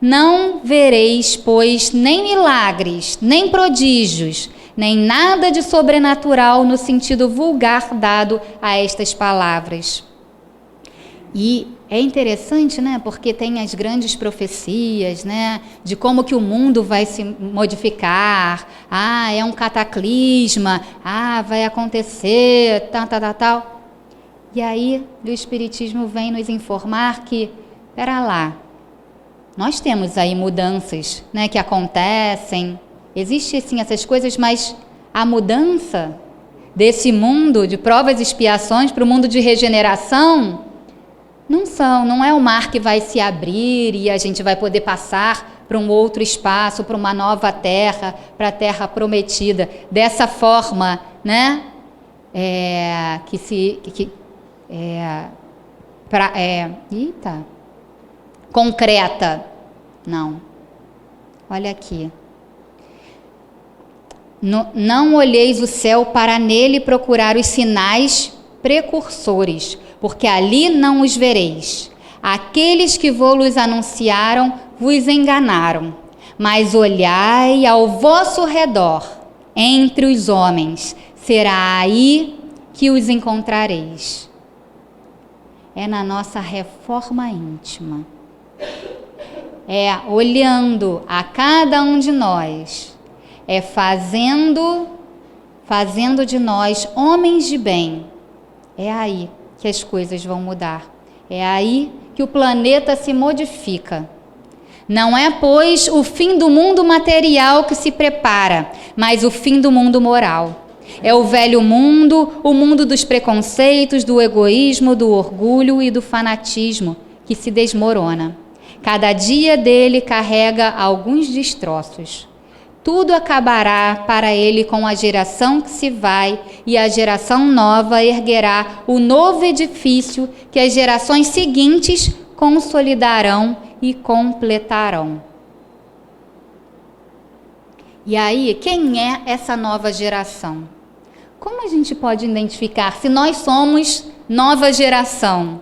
Não vereis, pois, nem milagres, nem prodígios, nem nada de sobrenatural no sentido vulgar dado a estas palavras. E é interessante, né? Porque tem as grandes profecias, né? De como que o mundo vai se modificar. É um cataclisma. Vai acontecer, tal. E aí o Espiritismo vem nos informar que, pera lá, nós temos aí mudanças, né, que acontecem, existem sim essas coisas, mas a mudança desse mundo de provas e expiações para o mundo de regeneração não é o mar que vai se abrir e a gente vai poder passar para um outro espaço, para uma nova terra, para a terra prometida, dessa forma, né, concreta. Não. Olha aqui. Não olheis o céu para nele procurar os sinais precursores, porque ali não os vereis. Aqueles que vos anunciaram vos enganaram. Mas olhai ao vosso redor, entre os homens, será aí que os encontrareis. É na nossa reforma íntima. É olhando a cada um de nós. É fazendo de nós homens de bem. É aí que as coisas vão mudar. É aí que o planeta se modifica. Não é, pois, o fim do mundo material que se prepara, mas o fim do mundo moral. É o velho mundo, o mundo dos preconceitos, do egoísmo, do orgulho e do fanatismo, que se desmorona. Cada dia dele carrega alguns destroços. Tudo acabará para ele com a geração que se vai, e a geração nova erguerá o novo edifício que as gerações seguintes consolidarão e completarão. E aí, quem é essa nova geração? Como a gente pode identificar se nós somos nova geração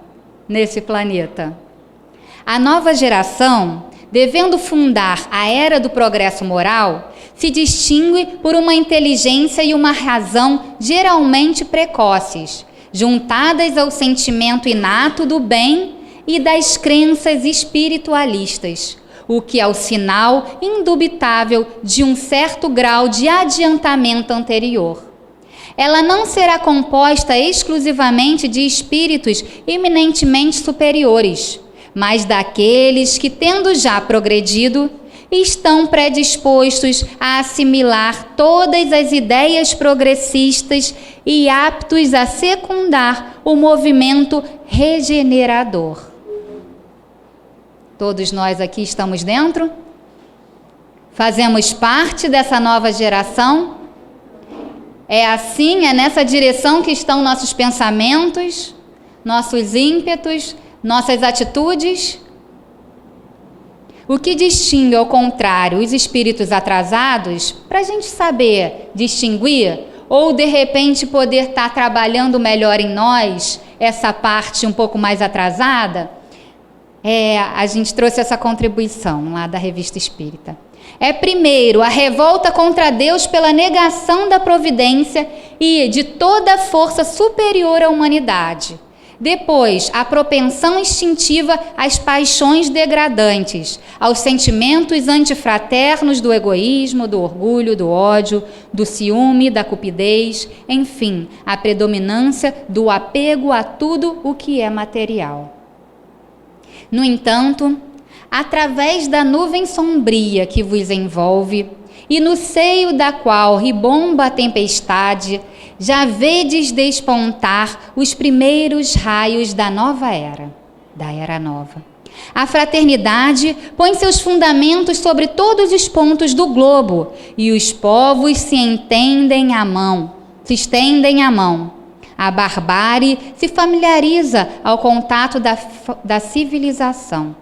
nesse planeta? A nova geração, devendo fundar a era do progresso moral, se distingue por uma inteligência e uma razão geralmente precoces, juntadas ao sentimento inato do bem e das crenças espiritualistas, o que é o sinal indubitável de um certo grau de adiantamento anterior. Ela não será composta exclusivamente de espíritos eminentemente superiores, mas daqueles que, tendo já progredido, estão predispostos a assimilar todas as ideias progressistas e aptos a secundar o movimento regenerador. Todos nós aqui estamos dentro? Fazemos parte dessa nova geração? É assim, é nessa direção que estão nossos pensamentos, nossos ímpetos, nossas atitudes? O que distingue, ao contrário, os espíritos atrasados, para a gente saber distinguir, ou de repente poder estar trabalhando melhor em nós, essa parte um pouco mais atrasada, a gente trouxe essa contribuição lá da Revista Espírita. Primeiro, a revolta contra Deus pela negação da providência e de toda a força superior à humanidade. Depois, a propensão instintiva às paixões degradantes, aos sentimentos antifraternos do egoísmo, do orgulho, do ódio, do ciúme, da cupidez, enfim, a predominância do apego a tudo o que é material. No entanto, através da nuvem sombria que vos envolve, e no seio da qual ribomba a tempestade, já vedes despontar os primeiros raios da nova era, da era nova. A fraternidade põe seus fundamentos sobre todos os pontos do globo, e os povos se estendem a mão. A barbárie se familiariza ao contato da civilização.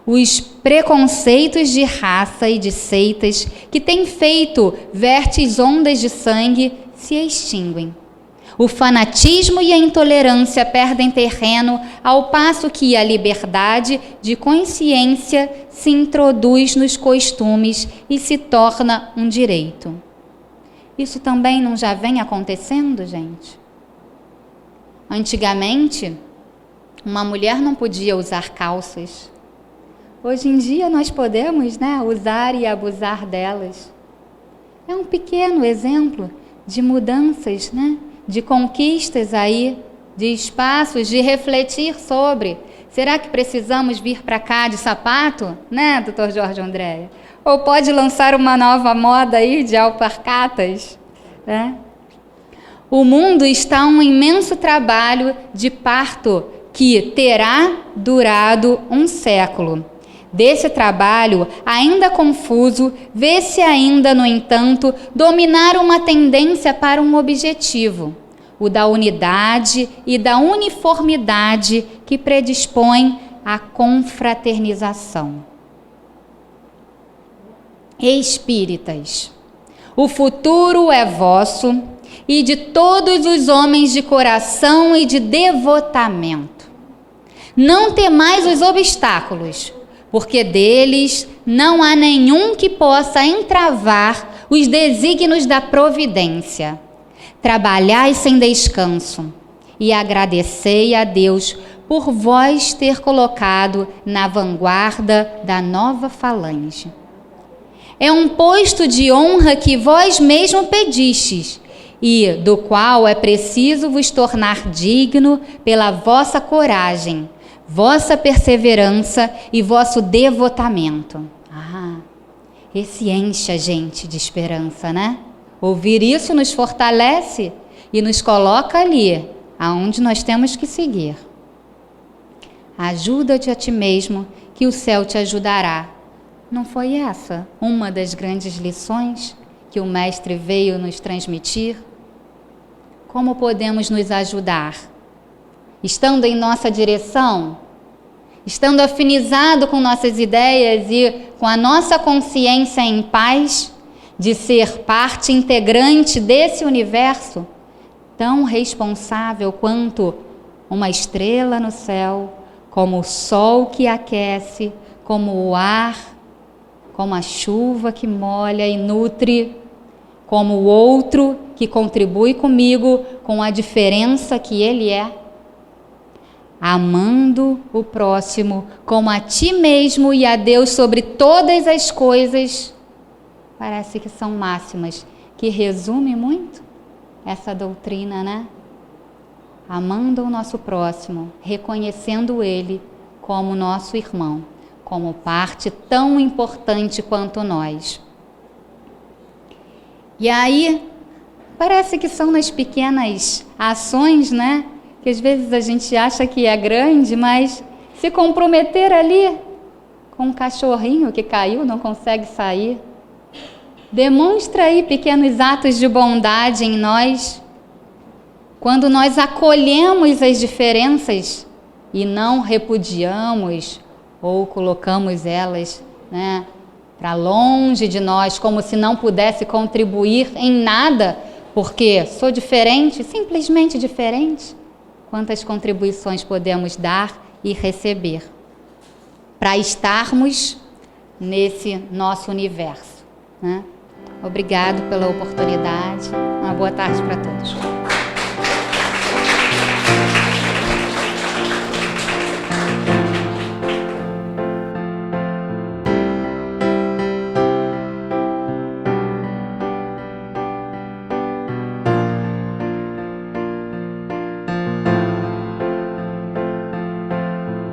Os preconceitos de raça e de seitas que têm feito vertes ondas de sangue se extinguem. O fanatismo e a intolerância perdem terreno, ao passo que a liberdade de consciência se introduz nos costumes e se torna um direito. Isso também não já vem acontecendo, gente? Antigamente, uma mulher não podia usar calças. Hoje em dia nós podemos, usar e abusar delas. É um pequeno exemplo de mudanças, de conquistas aí, de espaços, de refletir sobre. Será que precisamos vir para cá de sapato, doutor Jorge Andréia? Ou pode lançar uma nova moda aí de alparcatas, O mundo está um imenso trabalho de parto que terá durado um século. Desse trabalho, ainda confuso, vê-se ainda, no entanto, dominar uma tendência para um objetivo, o da unidade e da uniformidade que predispõe à confraternização. Espíritas, o futuro é vosso e de todos os homens de coração e de devotamento. Não temais os obstáculos, porque deles não há nenhum que possa entravar os desígnios da providência. Trabalhai sem descanso e agradecei a Deus por vós ter colocado na vanguarda da nova falange. É um posto de honra que vós mesmo pedistes e do qual é preciso vos tornar digno pela vossa coragem, vossa perseverança e vosso devotamento. Esse enche a gente de esperança, Ouvir isso nos fortalece e nos coloca ali, aonde nós temos que seguir. Ajuda-te a ti mesmo, que o céu te ajudará. Não foi essa uma das grandes lições que o Mestre veio nos transmitir? Como podemos nos ajudar? Estando em nossa direção, estando afinizado com nossas ideias e com a nossa consciência em paz, de ser parte integrante desse universo, tão responsável quanto uma estrela no céu, como o sol que aquece, como o ar, como a chuva que molha e nutre, como o outro que contribui comigo com a diferença que ele é, amando o próximo como a ti mesmo e a Deus sobre todas as coisas. Parece que são máximas que resume muito essa doutrina, né? Amando o nosso próximo, reconhecendo ele como nosso irmão, como parte tão importante quanto nós. E aí, parece que são nas pequenas ações, né? Que às vezes a gente acha que é grande, mas se comprometer ali com um cachorrinho que caiu, não consegue sair, demonstra aí pequenos atos de bondade em nós. Quando nós acolhemos as diferenças e não repudiamos ou colocamos elas, né, para longe de nós, como se não pudesse contribuir em nada, porque sou diferente, simplesmente diferente. Quantas contribuições podemos dar e receber para estarmos nesse nosso universo, né? Obrigado pela oportunidade. Uma boa tarde para todos.